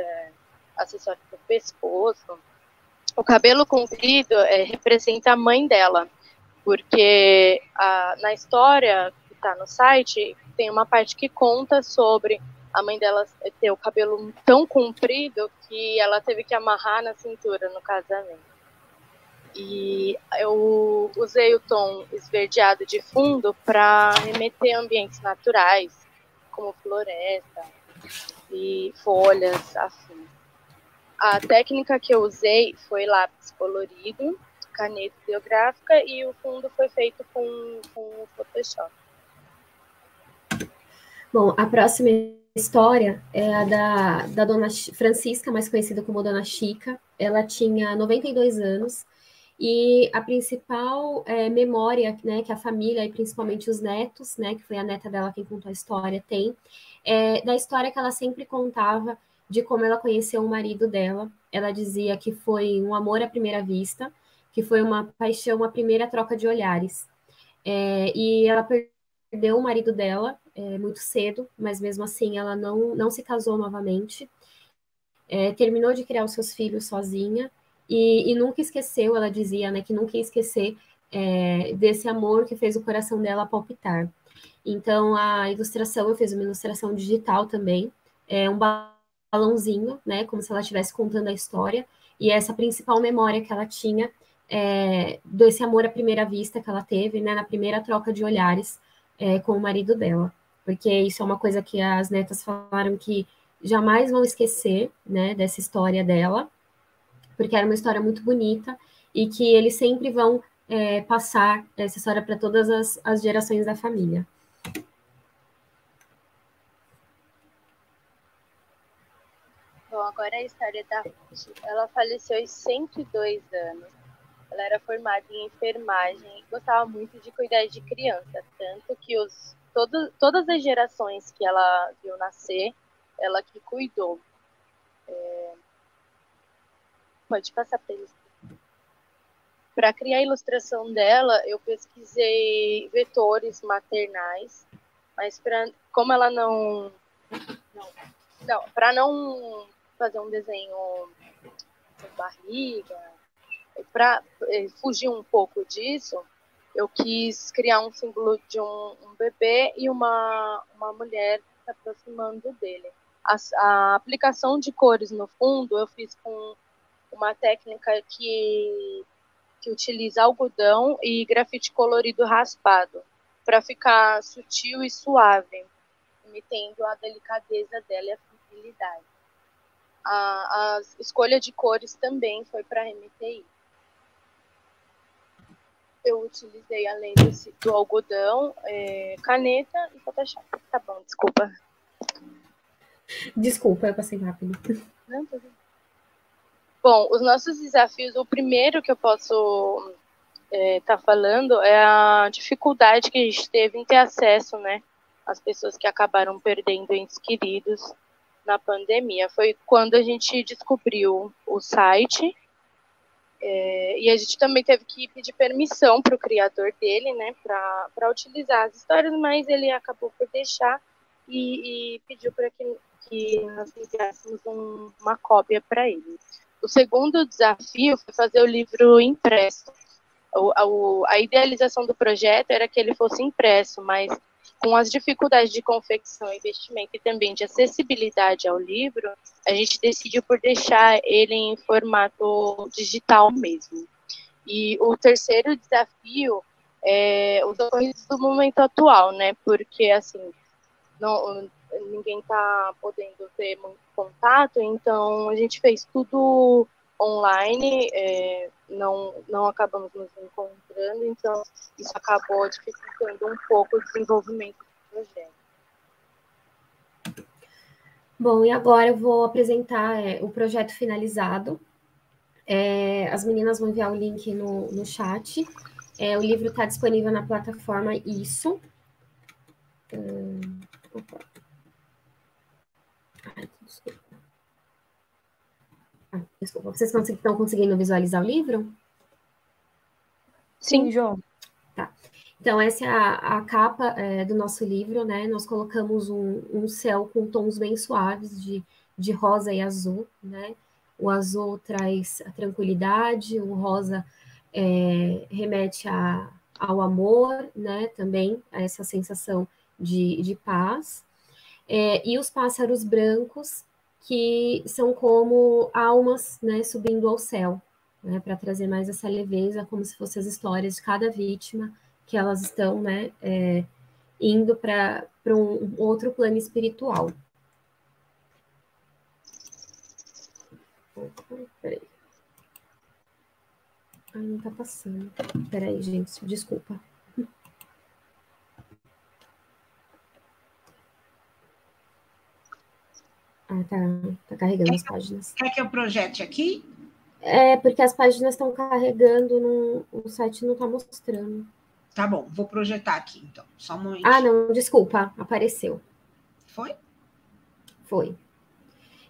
acessório para o pescoço. O cabelo comprido representa a mãe dela, porque na história que está no site, tem uma parte que conta sobre a mãe dela ter o cabelo tão comprido que ela teve que amarrar na cintura no casamento. E eu usei o tom esverdeado de fundo para remeter a ambientes naturais, como floresta e folhas, afins. A técnica que eu usei foi lápis colorido, caneta biográfica e o fundo foi feito com Photoshop. Bom, a próxima história é a da Dona Francisca, mais conhecida como Dona Chica. Ela tinha 92 anos e a principal memória, né, que a família e principalmente os netos, né, que foi a neta dela quem contou a história, tem, da história que ela sempre contava de como ela conheceu o marido dela. Ela dizia que foi um amor à primeira vista, que foi uma paixão, uma primeira troca de olhares. E ela perdeu o marido dela muito cedo, mas mesmo assim ela não se casou novamente. Terminou de criar os seus filhos sozinha e nunca esqueceu, ela dizia, né, que nunca ia esquecer desse amor que fez o coração dela palpitar. Então, a ilustração, eu fiz uma ilustração digital também, um balãozinho, né, como se ela estivesse contando a história, e essa principal memória que ela tinha desse amor à primeira vista que ela teve, né, na primeira troca de olhares com o marido dela. Porque isso é uma coisa que as netas falaram que jamais vão esquecer, né, dessa história dela, porque era uma história muito bonita e que eles sempre vão passar essa história para todas as gerações da família. Bom, agora a história da Ruth. Ela faleceu aos 102 anos. Ela era formada em enfermagem e gostava muito de cuidar de criança, tanto que todas as gerações que ela viu nascer ela que cuidou. Pode passar para eles. Para criar a ilustração dela, eu pesquisei vetores maternais, mas como ela para não fazer um desenho com barriga, para fugir um pouco disso, eu quis criar um símbolo de um bebê e uma mulher se aproximando dele. A aplicação de cores no fundo eu fiz com uma técnica que utiliza algodão e grafite colorido raspado, para ficar sutil e suave, imitando a delicadeza dela e a sensibilidade. A escolha de cores também foi para remeter isso. Eu utilizei, além do algodão, caneta e Photoshop. Tá bom, desculpa. Desculpa, eu passei rápido. Não, tudo bem. Bom, os nossos desafios, o primeiro que eu posso estar falando é a dificuldade que a gente teve em ter acesso, né, às pessoas que acabaram perdendo entes queridos na pandemia. Foi quando a gente descobriu o site, e a gente também teve que pedir permissão para o criador dele, né, para utilizar as histórias, mas ele acabou por deixar e pediu para que nós enviássemos uma cópia para ele. O segundo desafio foi fazer o livro impresso. A idealização do projeto era que ele fosse impresso, mas com as dificuldades de confecção, investimento e também de acessibilidade ao livro, a gente decidiu por deixar ele em formato digital mesmo. E o terceiro desafio é os ocorridos do momento atual, né? Porque, assim, ninguém está podendo ter muito contato, então a gente fez tudo online, não acabamos nos encontrando, então isso acabou dificultando um pouco o desenvolvimento do projeto. Bom, e agora eu vou apresentar o projeto finalizado. As meninas vão enviar o link no chat. O livro está disponível na plataforma Isso. Desculpa. Vocês estão conseguindo visualizar o livro? Sim, João. Tá. Então, essa é a capa do nosso livro, né? Nós colocamos um céu com tons bem suaves de rosa e azul, né? O azul traz a tranquilidade, o rosa remete ao amor, né? Também a essa sensação de paz. E os pássaros brancos, que são como almas, né, subindo ao céu, né, para trazer mais essa leveza, como se fossem as histórias de cada vítima, que elas estão, né, indo para um outro plano espiritual. Peraí. Ai, não tá passando. Peraí, gente, desculpa. Tá carregando as páginas. Quer que eu projete aqui? Porque as páginas estão carregando, o site não está mostrando. Tá bom, vou projetar aqui, então. Só um momento. Ah, não, desculpa, apareceu. Foi? Foi.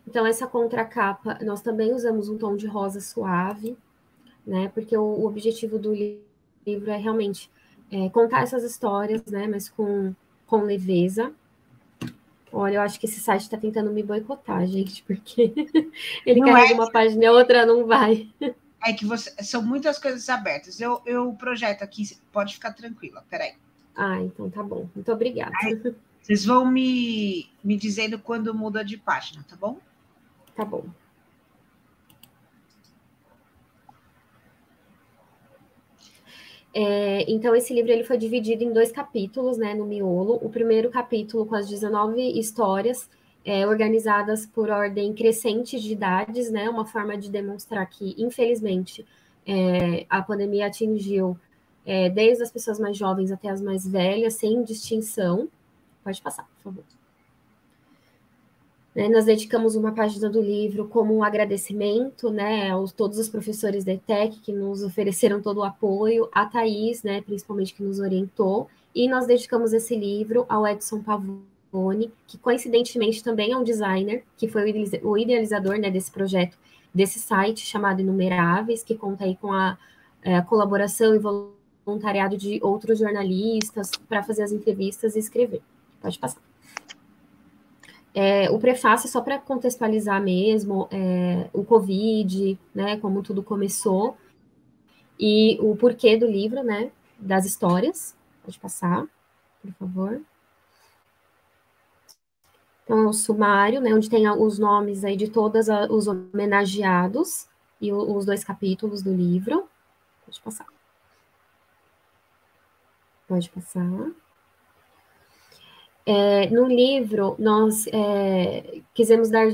Então, essa contracapa, nós também usamos um tom de rosa suave, né? Porque o objetivo do livro é realmente contar essas histórias, né? Mas com leveza. Olha, eu acho que esse site está tentando me boicotar, gente, porque ele carrega uma página e a outra não vai. É que são muitas coisas abertas. Eu projeto aqui, pode ficar tranquila, peraí. Ah, então tá bom. Muito obrigada. Aí, vocês vão me dizendo quando muda de página, tá bom? Tá bom. Então, esse livro ele foi dividido em 2 capítulos, né, no miolo. O primeiro capítulo com as 19 histórias organizadas por ordem crescente de idades, né, uma forma de demonstrar que, infelizmente, a pandemia atingiu desde as pessoas mais jovens até as mais velhas, sem distinção. Pode passar, por favor. Nós dedicamos uma página do livro como um agradecimento, né, a todos os professores da ETEC que nos ofereceram todo o apoio, a Thaís, né, principalmente, que nos orientou, e nós dedicamos esse livro ao Edson Pavone, Giovanni, que coincidentemente também é um designer, que foi o idealizador, né, desse projeto, desse site chamado Inumeráveis, que conta aí com a colaboração e voluntariado de outros jornalistas para fazer as entrevistas e escrever. Pode passar. O prefácio, só para contextualizar mesmo, o Covid, né, como tudo começou, e o porquê do livro, né, das histórias. Pode passar, por favor. Então, é o sumário, né, onde tem os nomes aí de todos os homenageados e os 2 capítulos do livro. Pode passar. Pode passar. No livro, nós quisemos dar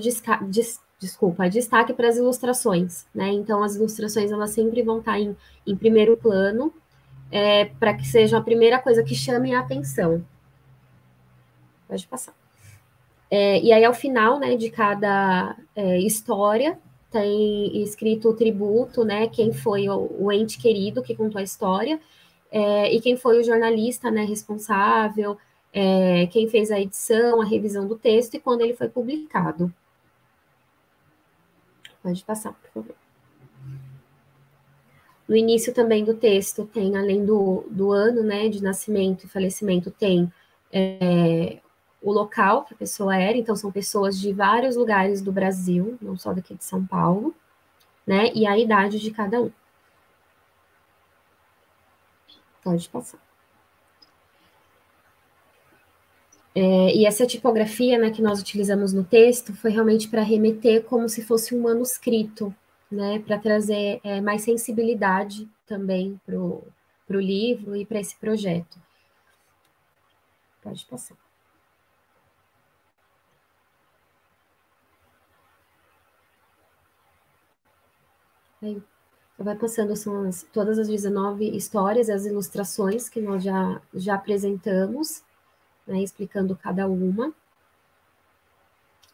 destaque para as ilustrações, né? Então, as ilustrações, elas sempre vão estar em primeiro plano, para que seja a primeira coisa que chame a atenção. Pode passar. E aí, ao final, né, de cada história, tem escrito o tributo, né, quem foi o ente querido que contou a história, e quem foi o jornalista, né, responsável, quem fez a edição, a revisão do texto e quando ele foi publicado. Pode passar, por favor. No início também do texto tem, além do ano, né, de nascimento e falecimento, tem o local que a pessoa era, então são pessoas de vários lugares do Brasil, não só daqui de São Paulo, né, e a idade de cada um. Pode passar. E essa tipografia, né, que nós utilizamos no texto foi realmente para remeter como se fosse um manuscrito, né, para trazer mais sensibilidade também para o livro e para esse projeto. Pode passar. Aí, vai passando, são todas as 19 histórias, as ilustrações que nós já apresentamos, né, explicando cada uma.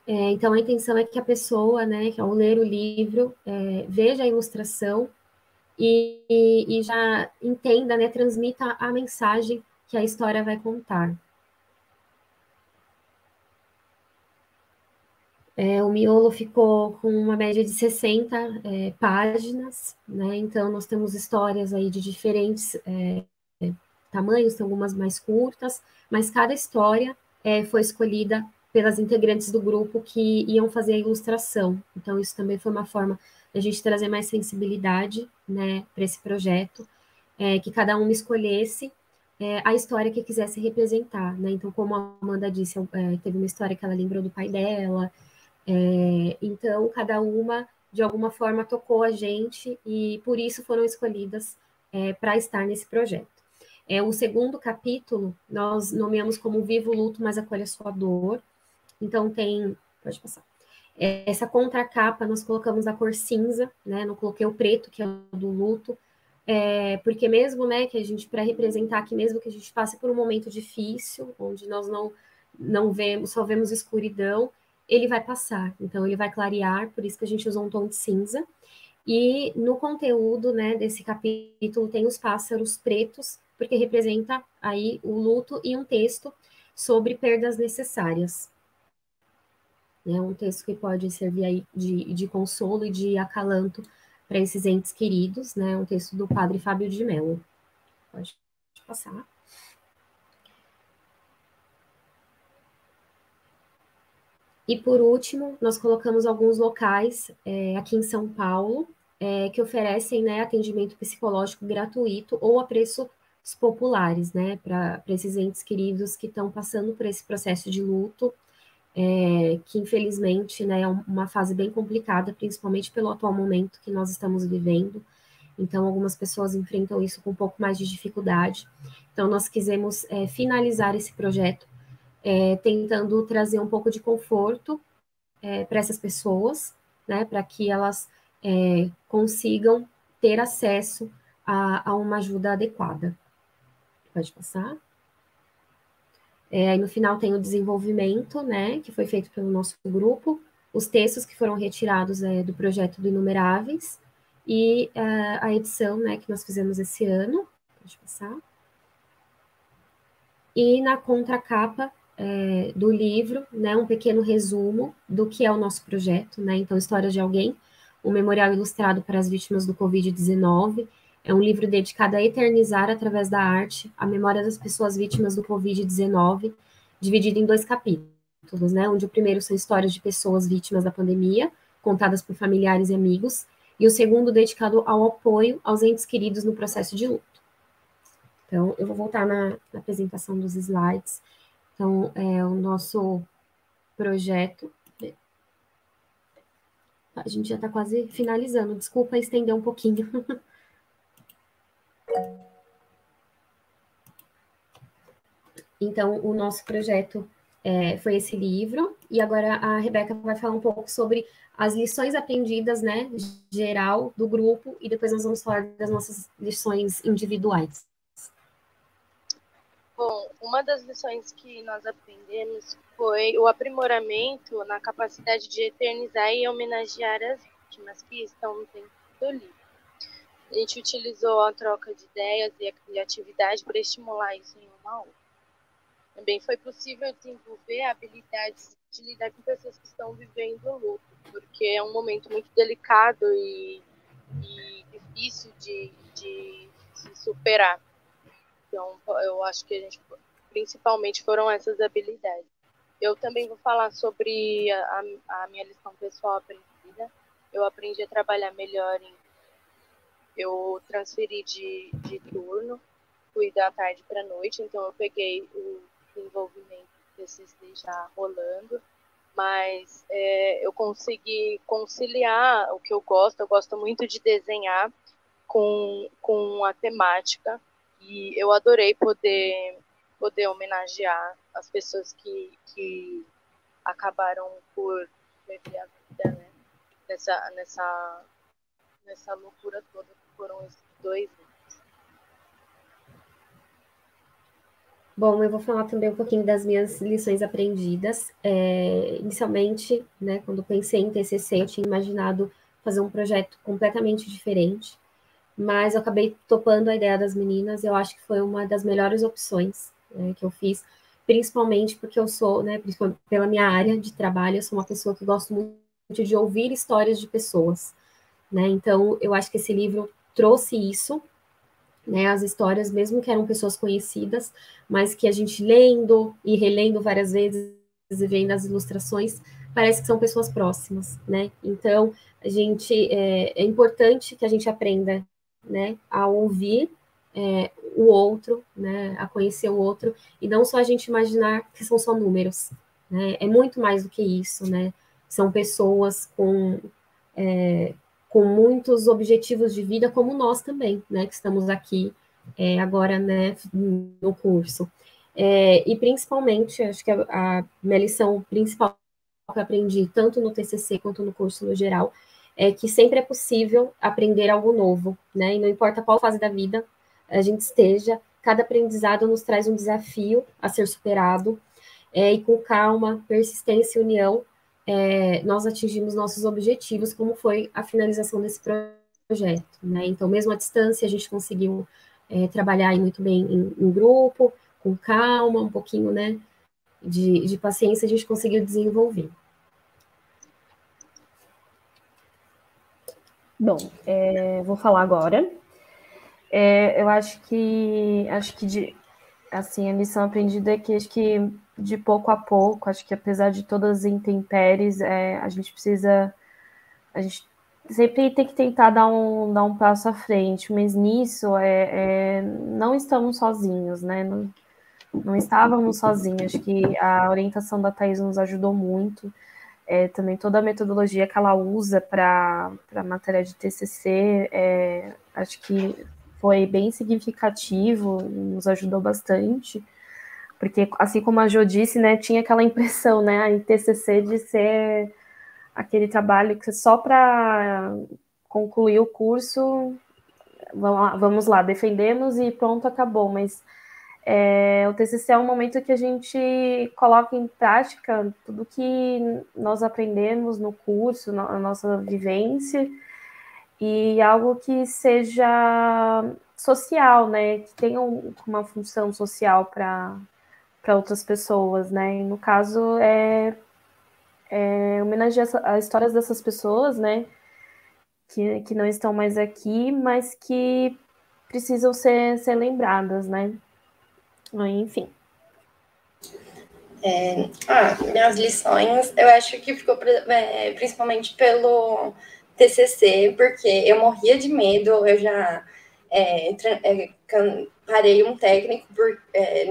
Então, a intenção é que a pessoa, né, que ao ler o livro, veja a ilustração e já entenda, né, transmita a mensagem que a história vai contar. O miolo ficou com uma média de 60 páginas, né, então nós temos histórias aí de diferentes tamanhos, tem algumas mais curtas, mas cada história foi escolhida pelas integrantes do grupo que iam fazer a ilustração. Então, isso também foi uma forma da gente trazer mais sensibilidade, né, para esse projeto, que cada um escolhesse a história que quisesse representar, né? Então, como a Amanda disse, teve uma história que ela lembrou do pai dela, então cada uma, de alguma forma, tocou a gente e por isso foram escolhidas para estar nesse projeto. O segundo capítulo, nós nomeamos como Viva o Luto, mas acolha sua dor. Então, pode passar. Essa contracapa, nós colocamos a cor cinza, né? Não coloquei o preto, que é o do luto, porque mesmo, né, que a gente, para representar que mesmo que a gente passe por um momento difícil, onde nós não vemos, só vemos escuridão, ele vai passar. Então, ele vai clarear, por isso que a gente usou um tom de cinza. E no conteúdo, né, desse capítulo tem os pássaros pretos, porque representa aí o luto e um texto sobre perdas necessárias. Um texto que pode servir aí de consolo e de acalanto para esses entes queridos, né? Um texto do padre Fábio de Mello. Pode passar. E por último, nós colocamos alguns locais aqui em São Paulo que oferecem, né, atendimento psicológico gratuito ou a preços populares, né, para esses entes queridos que estão passando por esse processo de luto, que infelizmente, né, é uma fase bem complicada, principalmente pelo atual momento que nós estamos vivendo. Então, algumas pessoas enfrentam isso com um pouco mais de dificuldade. Então, nós quisemos finalizar esse projeto tentando trazer um pouco de conforto para essas pessoas, né, para que elas consigam ter acesso a uma ajuda adequada. Pode passar. Aí no final tem o desenvolvimento, né, que foi feito pelo nosso grupo, os textos que foram retirados do projeto do Inumeráveis e a edição, né, que nós fizemos esse ano. Pode passar. E na contracapa do livro, né, um pequeno resumo do que é o nosso projeto, né? Então, Histórias de Alguém, o Memorial Ilustrado para as Vítimas do Covid-19, é um livro dedicado a eternizar, através da arte, a memória das pessoas vítimas do Covid-19, dividido em 2 capítulos, né? Onde o primeiro são histórias de pessoas vítimas da pandemia, contadas por familiares e amigos, e o segundo dedicado ao apoio aos entes queridos no processo de luto. Então, eu vou voltar na apresentação dos slides. Então, o nosso projeto. A gente já está quase finalizando, desculpa estender um pouquinho. Então, o nosso projeto foi esse livro, e agora a Rebeca vai falar um pouco sobre as lições aprendidas, né, geral do grupo, e depois nós vamos falar das nossas lições individuais. Bom, uma das lições que nós aprendemos foi o aprimoramento na capacidade de eternizar e homenagear as vítimas que estão no tempo do livro. A gente utilizou a troca de ideias e a criatividade para estimular isso em uma outra. Também foi possível desenvolver habilidades de lidar com pessoas que estão vivendo o luto, porque é um momento muito delicado e difícil de se superar. Então, eu acho que principalmente foram essas habilidades. Eu também vou falar sobre a minha lição pessoal aprendida. Eu aprendi a trabalhar melhor eu transferi de turno, fui da tarde para a noite, então eu peguei o desenvolvimento do TCC já rolando, mas eu consegui conciliar o que eu gosto muito de desenhar com a temática, e eu adorei poder homenagear as pessoas que acabaram por perder a vida, né? Nessa loucura toda que foram esses 2 anos. Bom, eu vou falar também um pouquinho das minhas lições aprendidas. Inicialmente, né, quando pensei em TCC, eu tinha imaginado fazer um projeto completamente diferente, mas eu acabei topando a ideia das meninas. Eu acho que foi uma das melhores opções, né, que eu fiz, principalmente porque eu sou, né, pela minha área de trabalho, eu sou uma pessoa que gosto muito de ouvir histórias de pessoas, né? Então, eu acho que esse livro trouxe isso, né? As histórias, mesmo que eram pessoas conhecidas, mas que a gente lendo e relendo várias vezes e vendo as ilustrações, parece que são pessoas próximas, né? Então, é importante que a gente aprenda, né, a ouvir o outro, né, a conhecer o outro, e não só a gente imaginar que são só números, né? É muito mais do que isso, né? São pessoas com muitos objetivos de vida, como nós também, né, que estamos aqui agora, né, no curso. E principalmente, acho que a minha lição principal que eu aprendi, tanto no TCC quanto no curso no geral, é que sempre é possível aprender algo novo, né, e não importa qual fase da vida a gente esteja, cada aprendizado nos traz um desafio a ser superado, e com calma, persistência e união, nós atingimos nossos objetivos, como foi a finalização desse projeto, né? Então, mesmo à distância, a gente conseguiu trabalhar muito bem em grupo, com calma, um pouquinho, né, de paciência, a gente conseguiu desenvolver. Bom, vou falar agora. Eu acho que assim, a lição aprendida é que acho que de pouco a pouco, acho que apesar de todas as intempéries, a gente sempre tem que tentar dar um passo à frente, mas nisso não estamos sozinhos, né? Não estávamos sozinhos. Acho que a orientação da Thais nos ajudou muito. Também toda a metodologia que ela usa para a matéria de TCC, acho que foi bem significativo, nos ajudou bastante, porque, assim como a Jo disse, né, tinha aquela impressão, né, em TCC de ser aquele trabalho que só para concluir o curso, vamos lá, defendemos e pronto, acabou, mas o TCC é um momento que a gente coloca em prática tudo que nós aprendemos no curso, na nossa vivência, e algo que seja social, né? Que tenha uma função social para para outras pessoas, né? E no caso, homenagear as histórias dessas pessoas, né? Que não estão mais aqui, mas que precisam ser lembradas, né? Enfim. Minhas lições, eu acho que ficou principalmente pelo TCC, porque eu morria de medo, eu já parei um técnico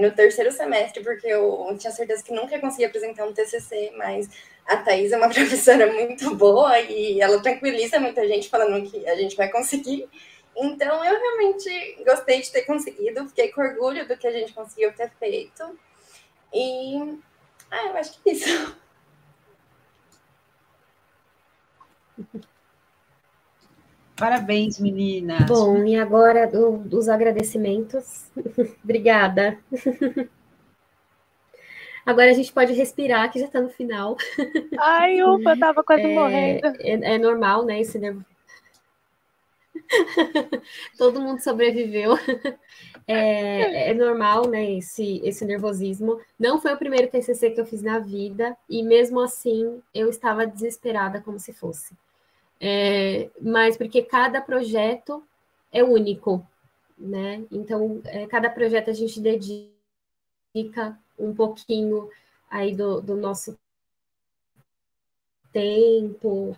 no terceiro semestre, porque eu tinha certeza que nunca ia conseguir apresentar um TCC, mas a Thaís é uma professora muito boa e ela tranquiliza muita gente falando que a gente vai conseguir. Então, eu realmente gostei de ter conseguido, fiquei com orgulho do que a gente conseguiu ter feito. E eu acho que é isso. Parabéns, meninas. Bom, e agora os agradecimentos. Obrigada. Agora a gente pode respirar, que já está no final. Ai, ufa, eu tava quase morrendo. É normal, né? Esse nervo... Todo mundo sobreviveu. É normal, né? Esse nervosismo. Não foi o primeiro TCC que eu fiz na vida, e mesmo assim eu estava desesperada como se fosse. Mas porque cada projeto é único, né? Então, cada projeto a gente dedica um pouquinho aí do nosso tempo,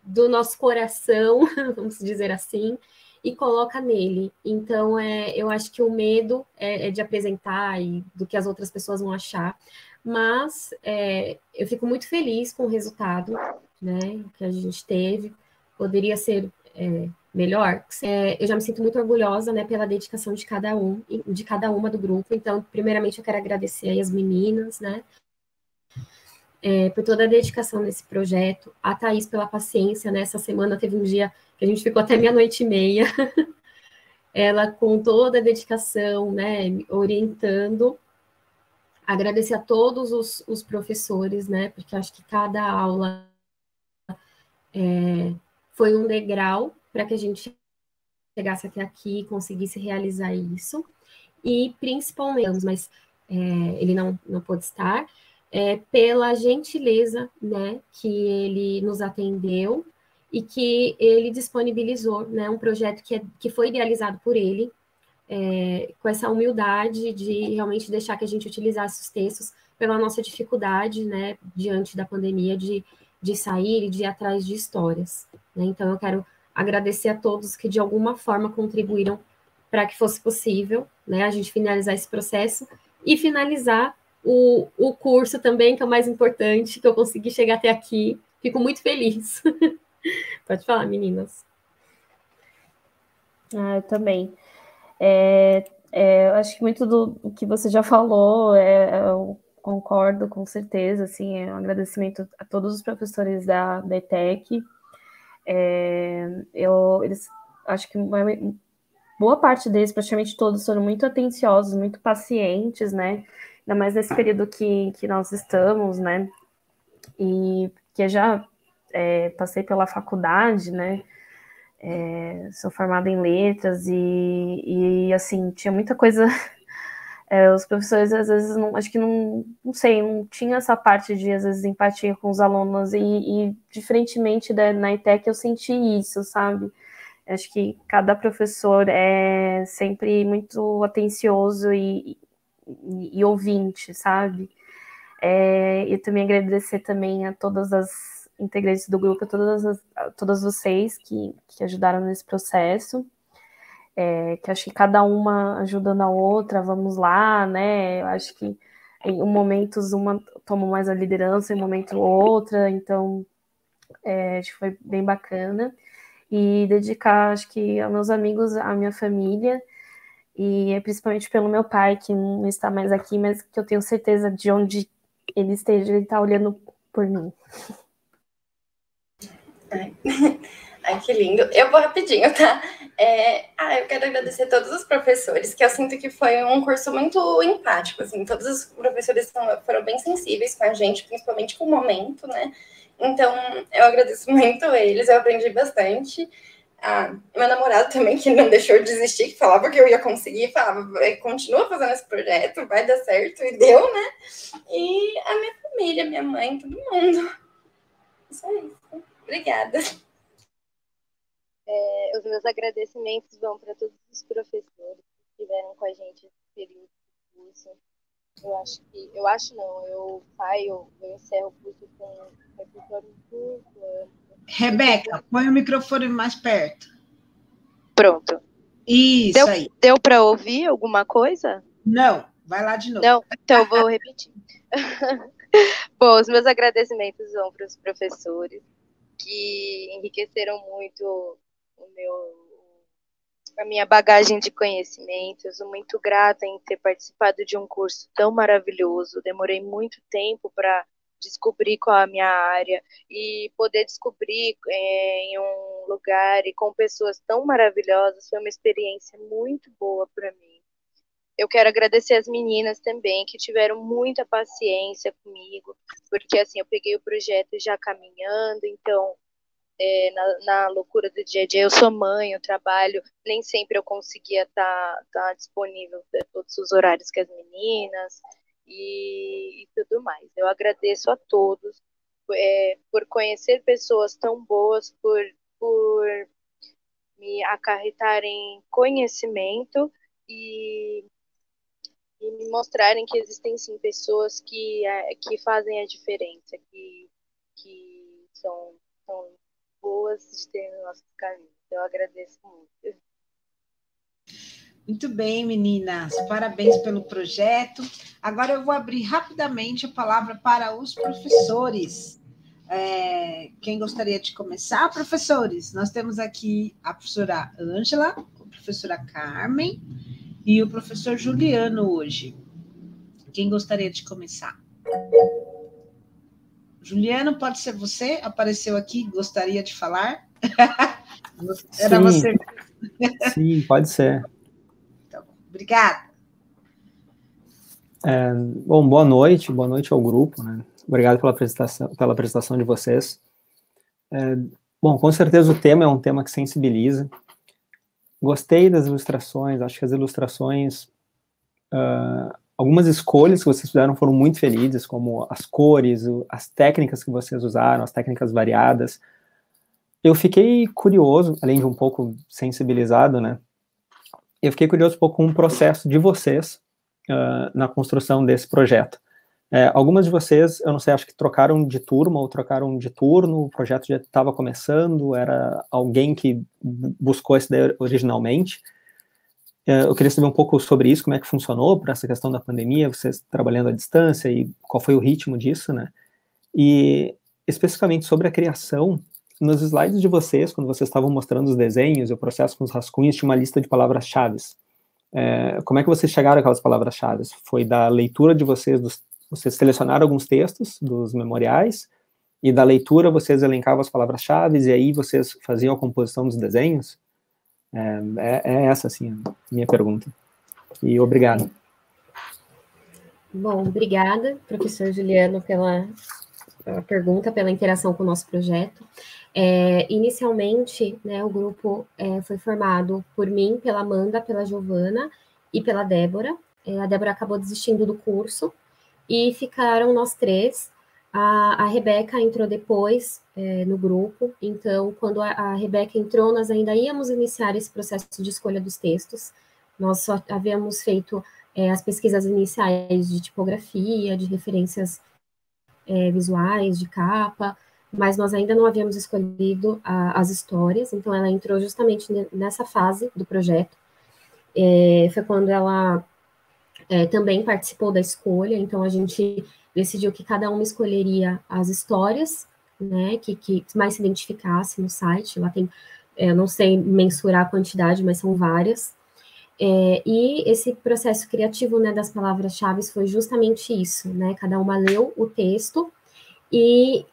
do nosso coração, vamos dizer assim, e coloca nele. Então, eu acho que o medo é de apresentar e do que as outras pessoas vão achar, mas eu fico muito feliz com o resultado, né, que a gente teve. Poderia ser melhor. Eu já me sinto muito orgulhosa, né, pela dedicação de cada uma do grupo. Então, primeiramente, eu quero agradecer aí as meninas, né, por toda a dedicação nesse projeto, a Thaís pela paciência, né? Essa semana teve um dia que a gente ficou até 00:30, ela com toda a dedicação, né, orientando. Agradecer a todos os professores, né, porque acho que cada aula foi um degrau para que a gente chegasse até aqui e conseguisse realizar isso. E principalmente, mas ele não pôde estar, pela gentileza, né, que ele nos atendeu e que ele disponibilizou, né, um projeto que foi idealizado por ele, com essa humildade de realmente deixar que a gente utilizasse os textos pela nossa dificuldade, né, diante da pandemia, de sair e de ir atrás de histórias. Né? Então, eu quero agradecer a todos que, de alguma forma, contribuíram para que fosse possível, né, a gente finalizar esse processo e finalizar o curso também, que é o mais importante, que eu consegui chegar até aqui. Fico muito feliz. Pode falar, meninas. Eu também. Eu acho que muito do que você já falou, eu concordo com certeza, assim, um agradecimento a todos os professores da ETEC. Eles, acho que boa parte deles, praticamente todos, foram muito atenciosos, muito pacientes, né? Ainda mais nesse período que nós estamos, né? E que eu já passei pela faculdade, né? Sou formada em letras e assim, tinha muita coisa. Os professores, às vezes, acho que não sei, não tinha essa parte de, às vezes, empatia com os alunos e diferentemente na ETEC, eu senti isso, sabe? Acho que cada professor é sempre muito atencioso e ouvinte, sabe? E também agradecer também a todas as integrantes do grupo, a todas vocês que ajudaram nesse processo. Que acho que cada uma ajudando a outra, vamos lá, né? Eu acho que em momentos uma toma mais a liderança, em momento outra, então acho que foi bem bacana. E dedicar, acho que aos meus amigos, à minha família, e principalmente pelo meu pai, que não está mais aqui, mas que eu tenho certeza de onde ele esteja, ele está olhando por mim. Ai, que lindo. Eu vou rapidinho, tá? Eu quero agradecer a todos os professores, que eu sinto que foi um curso muito empático, assim, todos os professores foram bem sensíveis com a gente, principalmente com o momento, né? Então, eu agradeço muito eles, eu aprendi bastante. Meu namorado também, que não deixou de desistir, que falava que eu ia conseguir, falava, continua fazendo esse projeto, vai dar certo, e deu, né? E a minha família, minha mãe, todo mundo. Isso é isso. Obrigada. Os meus agradecimentos vão para todos os professores que estiveram com a gente nesse período do curso. Eu encerro o curso com um repertório muito amplo. Rebeca, põe o microfone mais perto. Pronto. Isso aí. Deu para ouvir alguma coisa? Não, vai lá de novo. Não, então eu vou repetir. Bom, os meus agradecimentos vão para os professores que enriqueceram muito a minha bagagem de conhecimento. Eu sou muito grata em ter participado de um curso tão maravilhoso. Demorei muito tempo para descobrir qual é a minha área e poder descobrir em um lugar e com pessoas tão maravilhosas foi uma experiência muito boa para mim. Eu quero agradecer as meninas também, que tiveram muita paciência comigo, porque assim, eu peguei o projeto já caminhando, então, na loucura do dia a dia, eu sou mãe, eu trabalho, nem sempre eu conseguia estar disponível para todos os horários que as meninas e tudo mais. Eu agradeço a todos por conhecer pessoas tão boas, por me acarretarem conhecimento e me mostrarem que existem sim pessoas que fazem a diferença, que são boas de ter no nosso caminho. Então, eu agradeço muito. Muito bem, meninas. Parabéns pelo projeto. Agora eu vou abrir rapidamente a palavra para os professores. Quem gostaria de começar? Professores, nós temos aqui a professora Ângela, a professora Carmen e o professor Juliano hoje. Quem gostaria de começar? Juliano, pode ser você? Apareceu aqui, gostaria de falar? Era você. Sim, pode ser. Então, obrigada. Bom, boa noite ao grupo, né? Obrigado pela apresentação de vocês. Bom, com certeza o tema é um tema que sensibiliza. Gostei das ilustrações, acho que as ilustrações, algumas escolhas que vocês fizeram foram muito felizes, como as cores, as técnicas que vocês usaram, as técnicas variadas. Eu fiquei curioso, além de um pouco sensibilizado, né? Eu fiquei curioso um pouco com o processo de vocês na construção desse projeto. Algumas de vocês, eu não sei, acho que trocaram de turma ou trocaram de turno, o projeto já estava começando, era alguém que buscou essa ideia originalmente. Eu queria saber um pouco sobre isso, como é que funcionou para essa questão da pandemia, vocês trabalhando à distância e qual foi o ritmo disso, né? E especificamente sobre a criação, nos slides de vocês, quando vocês estavam mostrando os desenhos e o processo com os rascunhos, tinha uma lista de palavras-chave. Como é que vocês chegaram àquelas palavras-chave? Foi da leitura de vocês, vocês selecionaram alguns textos dos memoriais, e da leitura vocês elencavam as palavras-chave, e aí vocês faziam a composição dos desenhos? É essa, assim, a minha pergunta. E obrigado. Bom, obrigada, professor Juliano, pela pergunta, pela interação com o nosso projeto. Inicialmente, né, o grupo foi formado por mim, pela Amanda, pela Giovana e pela Débora. A Débora acabou desistindo do curso e ficaram nós três. A Rebeca entrou depois no grupo, então, quando a Rebeca entrou, nós ainda íamos iniciar esse processo de escolha dos textos. Nós só havíamos feito as pesquisas iniciais de tipografia, de referências visuais, de capa, mas nós ainda não havíamos escolhido as histórias, então ela entrou justamente nessa fase do projeto. Foi quando ela também participou da escolha, então a gente decidiu que cada uma escolheria as histórias, né, que mais se identificasse no site. Lá tem, eu não sei mensurar a quantidade, mas são várias. E esse processo criativo, né, das palavras-chave foi justamente isso, né, cada uma leu o texto e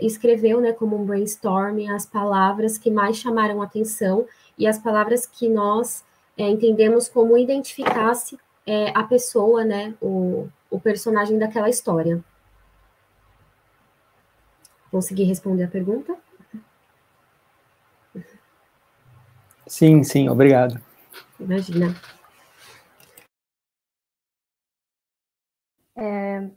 escreveu, né, como um brainstorming, as palavras que mais chamaram atenção e as palavras que nós entendemos como identificasse a pessoa, né, o personagem daquela história. Consegui responder a pergunta? Sim, sim, obrigado. Imagina.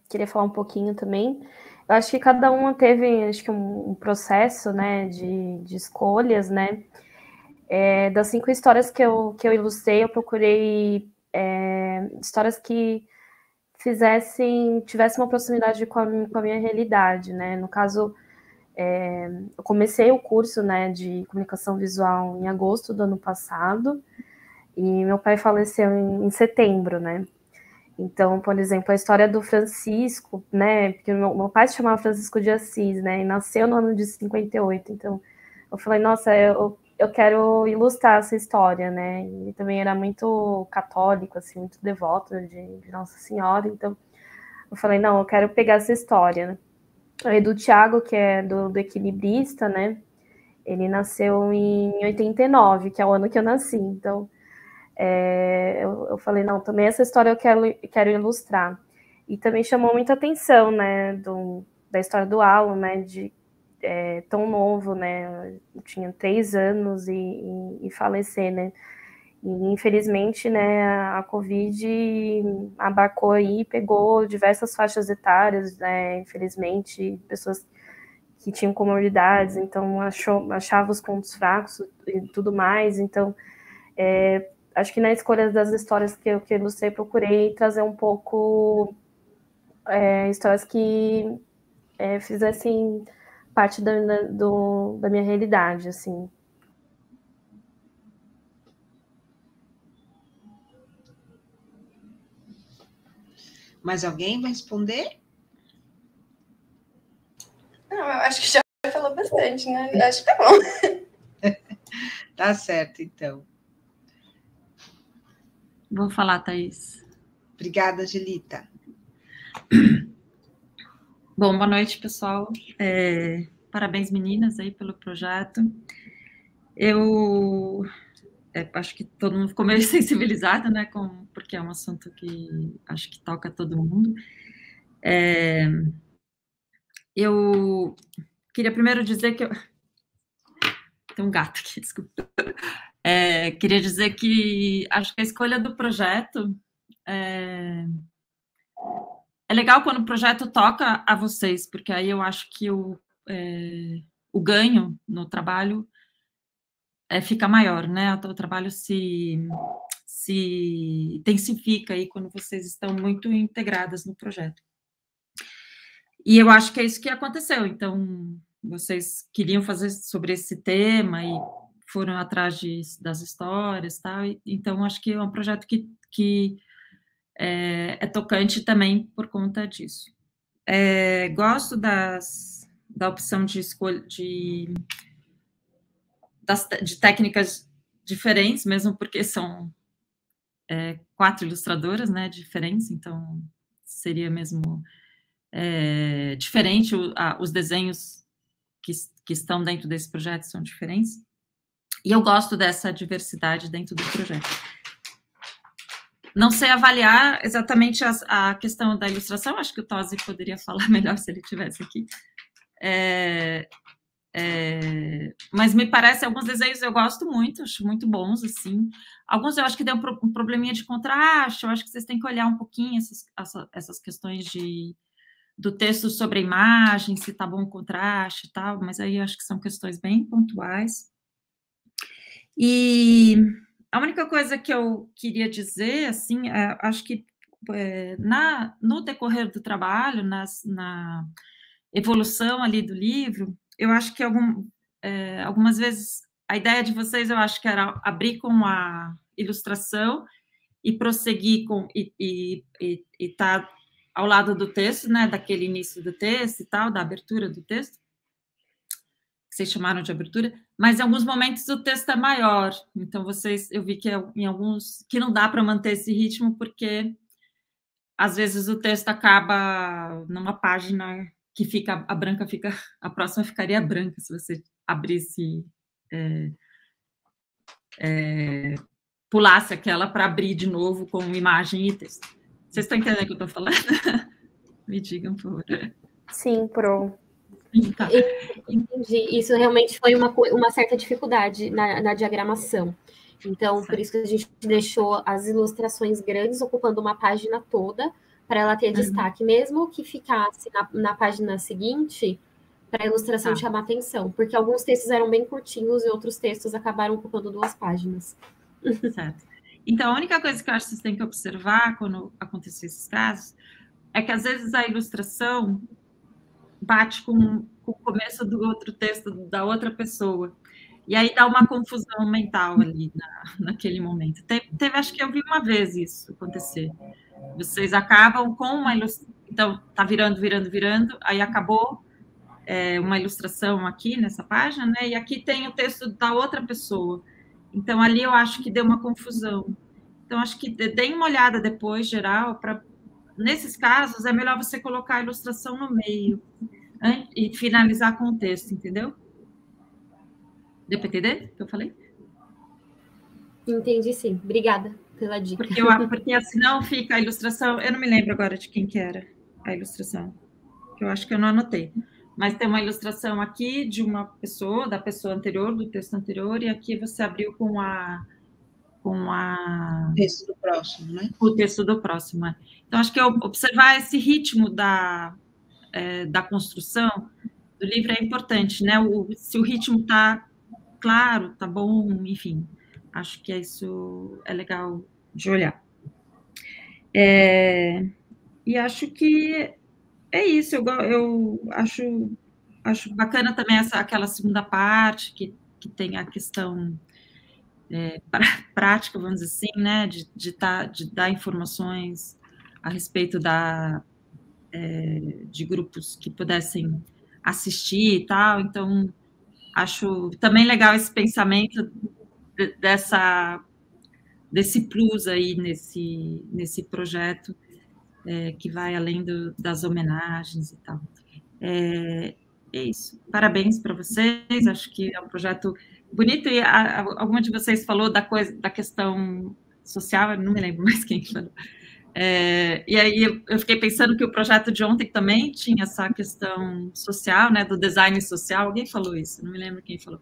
Queria falar um pouquinho também. Eu acho que cada uma teve, acho que um processo, né, de escolhas, né. Das 5 histórias que eu ilustrei, eu procurei histórias que tivessem uma proximidade com a minha realidade, né. No caso, eu comecei o curso, né, de comunicação visual em agosto do ano passado, e meu pai faleceu em setembro, né. Então, por exemplo, a história do Francisco, né, porque meu pai se chamava Francisco de Assis, né, e nasceu no ano de 58, então eu falei, nossa, eu quero ilustrar essa história, né, ele também era muito católico, assim, muito devoto de Nossa Senhora, então eu falei, não, eu quero pegar essa história, né. Aí do Tiago, que é do Equilibrista, né, ele nasceu em 89, que é o ano que eu nasci, então eu falei, não, também essa história eu quero ilustrar. E também chamou muita atenção, né, da história do Alan, né, tão novo, né, tinha 3 anos e falecer, né. E, infelizmente, né, a Covid abarcou aí, pegou diversas faixas etárias, né, infelizmente, pessoas que tinham comorbidades, então achava os pontos fracos e tudo mais, então acho que na escolha das histórias que eu ilustrei, procurei trazer um pouco histórias que fizessem parte da minha realidade, assim. Mais alguém vai responder? Não, eu acho que já falou bastante, né? Eu acho que tá bom. Tá certo, então. Vou falar, Thaís. Obrigada, Angelita. Bom, boa noite, pessoal. Parabéns, meninas, aí pelo projeto. Eu acho que todo mundo ficou meio sensibilizado, né, porque é um assunto que acho que toca todo mundo. Eu queria primeiro dizer que tem um gato aqui, desculpa. Queria dizer que acho que a escolha do projeto é legal quando o projeto toca a vocês, porque aí eu acho que o ganho no trabalho fica maior, né? O trabalho se intensifica aí quando vocês estão muito integradas no projeto. E eu acho que é isso que aconteceu. Então, vocês queriam fazer sobre esse tema e foram atrás das histórias, tal. Então, acho que é um projeto que é tocante também por conta disso. Gosto da opção de escolha de técnicas diferentes, mesmo porque são 4 ilustradoras, né, diferentes, então seria mesmo diferente, os desenhos que estão dentro desse projeto são diferentes, e eu gosto dessa diversidade dentro do projeto. Não sei avaliar exatamente a questão da ilustração, acho que o Tosi poderia falar melhor se ele estivesse aqui, mas me parece, alguns desenhos eu gosto muito, acho muito bons, assim. Alguns eu acho que deu um probleminha de contraste, eu acho que vocês têm que olhar um pouquinho essas questões do texto sobre a imagem, se tá bom o contraste e tal, mas aí eu acho que são questões bem pontuais. E a única coisa que eu queria dizer, assim, acho que no decorrer do trabalho, na evolução ali do livro, eu acho que algumas vezes a ideia de vocês, eu acho que era abrir com a ilustração e prosseguir e tá ao lado do texto, né, daquele início do texto e tal, da abertura do texto, que vocês chamaram de abertura, mas em alguns momentos o texto é maior, então eu vi que em alguns, que não dá para manter esse ritmo, porque às vezes o texto acaba numa página que a próxima ficaria branca, se você abrisse, pulasse aquela para abrir de novo com imagem e texto. Vocês estão entendendo o que eu estou falando? Me digam, por favor. Sim, Pro. Tá. Entendi. Isso realmente foi uma certa dificuldade na diagramação. Então, por isso que a gente deixou as ilustrações grandes ocupando uma página toda, para ela ter destaque, mesmo que ficasse na página seguinte, para a ilustração chamar atenção, porque alguns textos eram bem curtinhos e outros textos acabaram ocupando 2 páginas. Certo. Então, a única coisa que eu acho que vocês têm que observar quando acontecer esses casos é que, às vezes, a ilustração bate com o começo do outro texto da outra pessoa. E aí dá uma confusão mental ali naquele momento. Teve, acho que eu vi uma vez isso acontecer. Vocês acabam com uma ilustração. Então, tá virando, aí acabou uma ilustração aqui nessa página, né? E aqui tem o texto da outra pessoa. Então, ali eu acho que deu uma confusão. Então, acho que deem uma olhada depois, geral, para. Nesses casos, é melhor você colocar a ilustração no meio e finalizar com o texto, entendeu? Deu para entender o que eu falei? Entendi, sim. Obrigada pela dica. Porque senão fica a ilustração... Eu não me lembro agora de quem que era a ilustração, que eu acho que eu não anotei. Mas tem uma ilustração aqui de uma pessoa, da pessoa anterior, do texto anterior, e aqui você abriu com o texto do próximo, né? O texto do próximo, né? Então, acho que observar esse ritmo da construção do livro é importante, né? Se o ritmo está claro, tá bom, enfim, acho que isso é legal de olhar. E acho que é isso, eu acho bacana também aquela segunda parte, que tem a questão prática, vamos dizer assim, né, de dar informações a respeito de grupos que pudessem assistir e tal, então acho também legal esse pensamento desse plus aí nesse projeto, que vai além das homenagens e tal. É isso. Parabéns para vocês, acho que é um projeto bonito, e alguma de vocês falou da questão social, eu não me lembro mais quem falou. E aí eu fiquei pensando que o projeto de ontem também tinha essa questão social, né, do design social. Alguém falou isso? Não me lembro quem falou.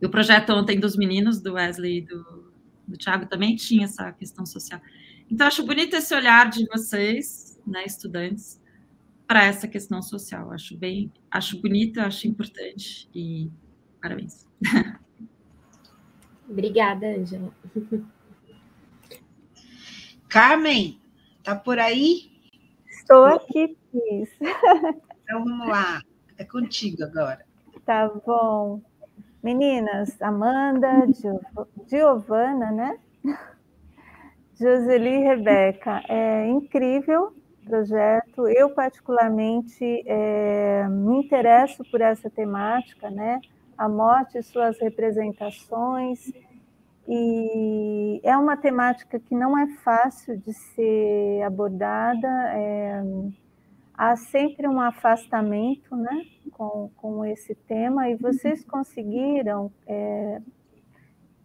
E o projeto ontem dos meninos, do Wesley e do Thiago, também tinha essa questão social. Então, acho bonito esse olhar de vocês, né, estudantes, para essa questão social. Acho bonito, acho importante, e parabéns. Obrigada, Ângela. Carmen, tá por aí? Estou aqui, Cris. Então, vamos lá. É contigo agora. Tá bom. Meninas, Amanda, Giovana, né? Joseli e Rebeca, é incrível o projeto. Eu, particularmente, me interesso por essa temática, né? A morte e suas representações. E é uma temática que não é fácil de ser abordada, há sempre um afastamento, né, com esse tema, e vocês conseguiram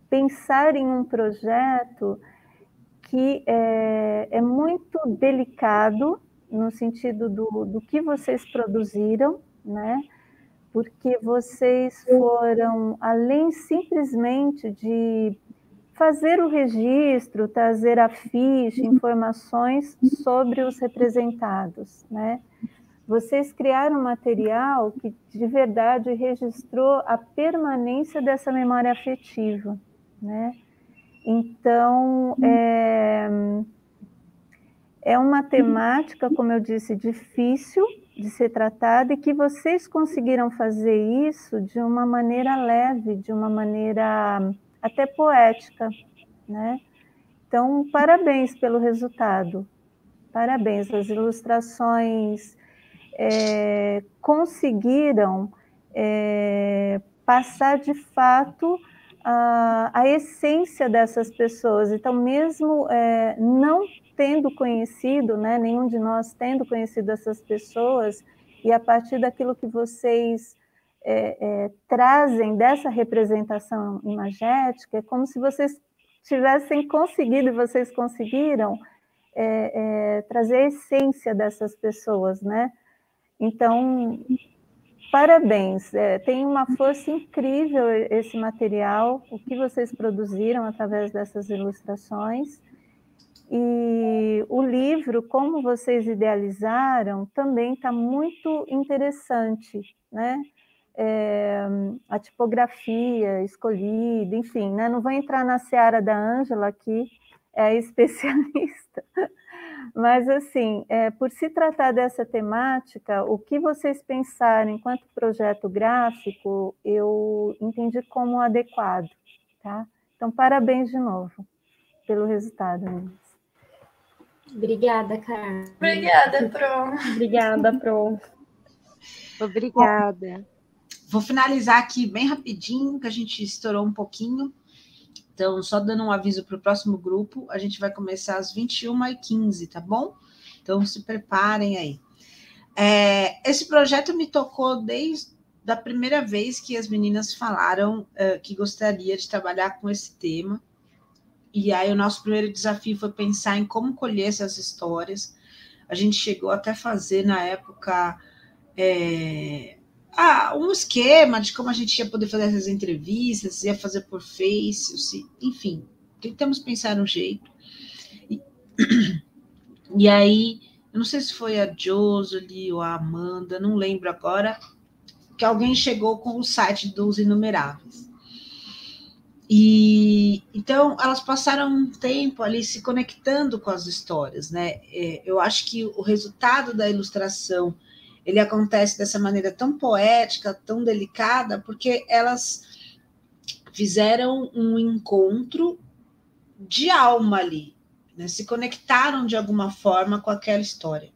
pensar em um projeto que é muito delicado, no sentido do que vocês produziram, né, porque vocês foram, além simplesmente de fazer o registro, trazer a ficha, informações sobre os representados, né? Vocês criaram um material que, de verdade, registrou a permanência dessa memória afetiva, né? Então, é uma temática, como eu disse, difícil de ser tratada, e que vocês conseguiram fazer isso de uma maneira leve, de uma maneira até poética, né? Então, parabéns pelo resultado. Parabéns. As ilustrações conseguiram passar, de fato, a essência dessas pessoas. Então, mesmo não tendo conhecido, né, nenhum de nós tendo conhecido essas pessoas, e a partir daquilo que vocês trazem dessa representação imagética, é como se vocês tivessem conseguido, e vocês conseguiram trazer a essência dessas pessoas, né? Então, parabéns, tem uma força incrível esse material, o que vocês produziram através dessas ilustrações. E o livro, como vocês idealizaram, também está muito interessante, né? A tipografia escolhida, enfim, né? Não vou entrar na seara da Ângela, que é a especialista, mas, assim, por se tratar dessa temática, o que vocês pensaram enquanto projeto gráfico, eu entendi como adequado, tá? Então, parabéns de novo pelo resultado, meninas. Obrigada, Carmen. Obrigada, Pro. Obrigada, Pro. Obrigada. Vou finalizar aqui bem rapidinho, que a gente estourou um pouquinho. Então, só dando um aviso para o próximo grupo, a gente vai começar às 21h15, tá bom? Então, se preparem aí. Esse projeto me tocou desde a primeira vez que as meninas falaram que gostaria de trabalhar com esse tema. E aí, o nosso primeiro desafio foi pensar em como colher essas histórias. A gente chegou até a fazer, na época, um esquema de como a gente ia poder fazer essas entrevistas, ia fazer por Face, enfim, tentamos pensar um jeito. E aí, eu não sei se foi a Joselie ou a Amanda, não lembro agora, que alguém chegou com o site dos Inumeráveis. E então elas passaram um tempo ali se conectando com as histórias, né? Eu acho que o resultado da ilustração ele acontece dessa maneira tão poética, tão delicada, porque elas fizeram um encontro de alma ali, né? Se conectaram de alguma forma com aquela história.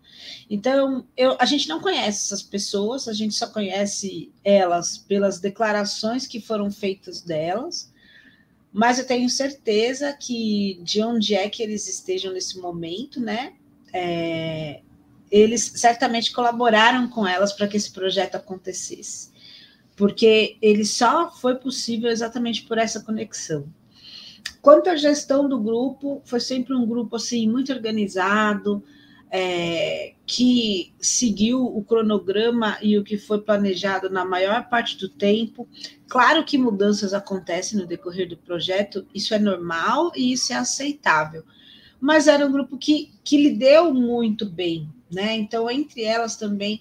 Então, a gente não conhece essas pessoas, a gente só conhece elas pelas declarações que foram feitas delas, mas eu tenho certeza que de onde é que eles estejam nesse momento, né? Eles certamente colaboraram com elas para que esse projeto acontecesse, porque ele só foi possível exatamente por essa conexão. Quanto à gestão do grupo, foi sempre um grupo assim, muito organizado, que seguiu o cronograma e o que foi planejado na maior parte do tempo. Claro que mudanças acontecem no decorrer do projeto, isso é normal e isso é aceitável, mas era um grupo que lidou muito bem, né? Então, entre elas também,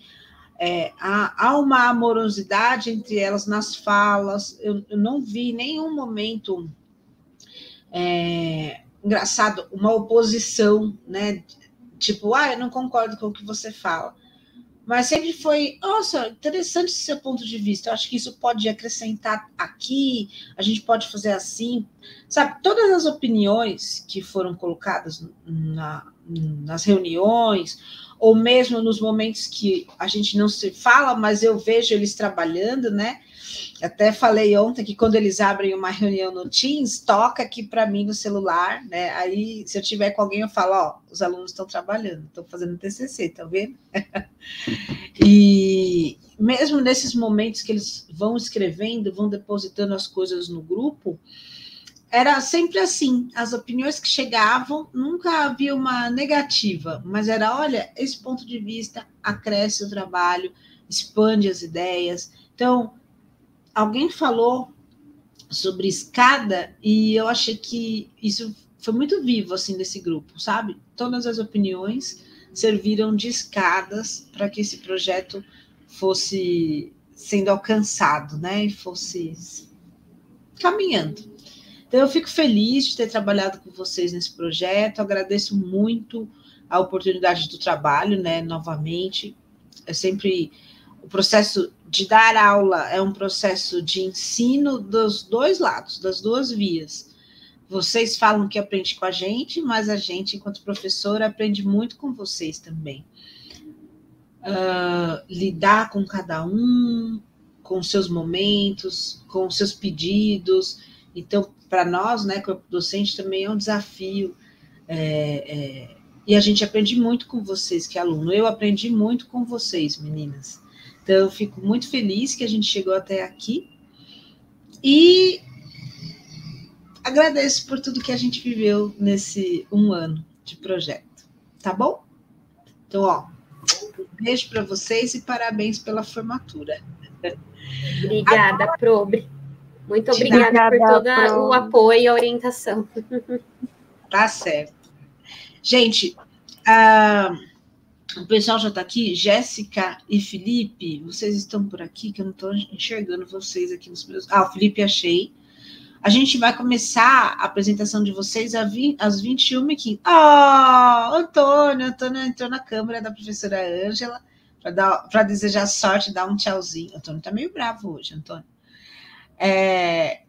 há uma amorosidade entre elas nas falas. Eu não vi em nenhum momento engraçado, uma oposição, né? Tipo, eu não concordo com o que você fala. Mas sempre foi, nossa, interessante esse seu ponto de vista. Eu acho que isso pode acrescentar aqui, a gente pode fazer assim. Sabe, todas as opiniões que foram colocadas nas reuniões, ou mesmo nos momentos que a gente não se fala, mas eu vejo eles trabalhando, né? Até falei ontem que quando eles abrem uma reunião no Teams, toca aqui para mim no celular, né? Aí, se eu tiver com alguém, eu falo, os alunos estão trabalhando, estão fazendo TCC, tá vendo? E mesmo nesses momentos que eles vão escrevendo, vão depositando as coisas no grupo, era sempre assim, as opiniões que chegavam, nunca havia uma negativa, mas era, olha, esse ponto de vista acresce o trabalho, expande as ideias. Então, alguém falou sobre escada e eu achei que isso foi muito vivo, assim, desse grupo, sabe? Todas as opiniões serviram de escadas para que esse projeto fosse sendo alcançado, né? E fosse caminhando. Então, eu fico feliz de ter trabalhado com vocês nesse projeto, agradeço muito a oportunidade do trabalho, né? Novamente, o processo de dar aula é um processo de ensino dos dois lados, das duas vias. Vocês falam que aprende com a gente, mas a gente, enquanto professora, aprende muito com vocês também. Lidar com cada um, com os seus momentos, com os seus pedidos. Então, para nós, né, corpo docente, também é um desafio. E a gente aprende muito com vocês, que é aluno. Eu aprendi muito com vocês, meninas. Então, eu fico muito feliz que a gente chegou até aqui e agradeço por tudo que a gente viveu nesse 1 ano de projeto, tá bom? Então, um beijo para vocês e parabéns pela formatura. Obrigada, Pro. Muito obrigada por todo o apoio e a orientação. Tá certo. Gente, o pessoal já está aqui. Jéssica e Felipe, vocês estão por aqui, que eu não estou enxergando vocês aqui nos meus... o Felipe achei. A gente vai começar a apresentação de vocês às 21h15. Antônio entrou na câmera da professora Ângela para desejar sorte, dar um tchauzinho. O Antônio está meio bravo hoje, Antônio.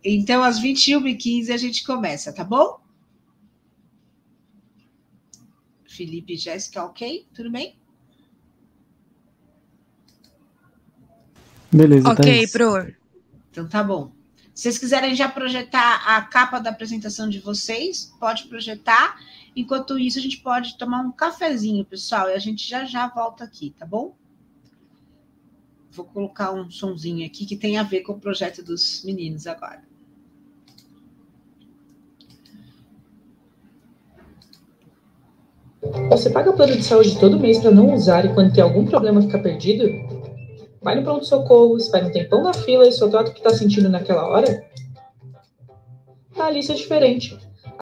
Então, às 21h15 a gente começa, tá bom? Felipe e Jéssica, ok? Tudo bem? Beleza, ok, Pro. Então, tá bom. Se vocês quiserem já projetar a capa da apresentação de vocês, pode projetar. Enquanto isso, a gente pode tomar um cafezinho, pessoal, e a gente já volta aqui, tá bom? Vou colocar um sonzinho aqui que tem a ver com o projeto dos meninos agora. Você paga plano de saúde todo mês para não usar e quando tem algum problema ficar perdido? Vai no pronto-socorro, espera um tempão na fila e só trata o que está sentindo naquela hora? A Alice é diferente.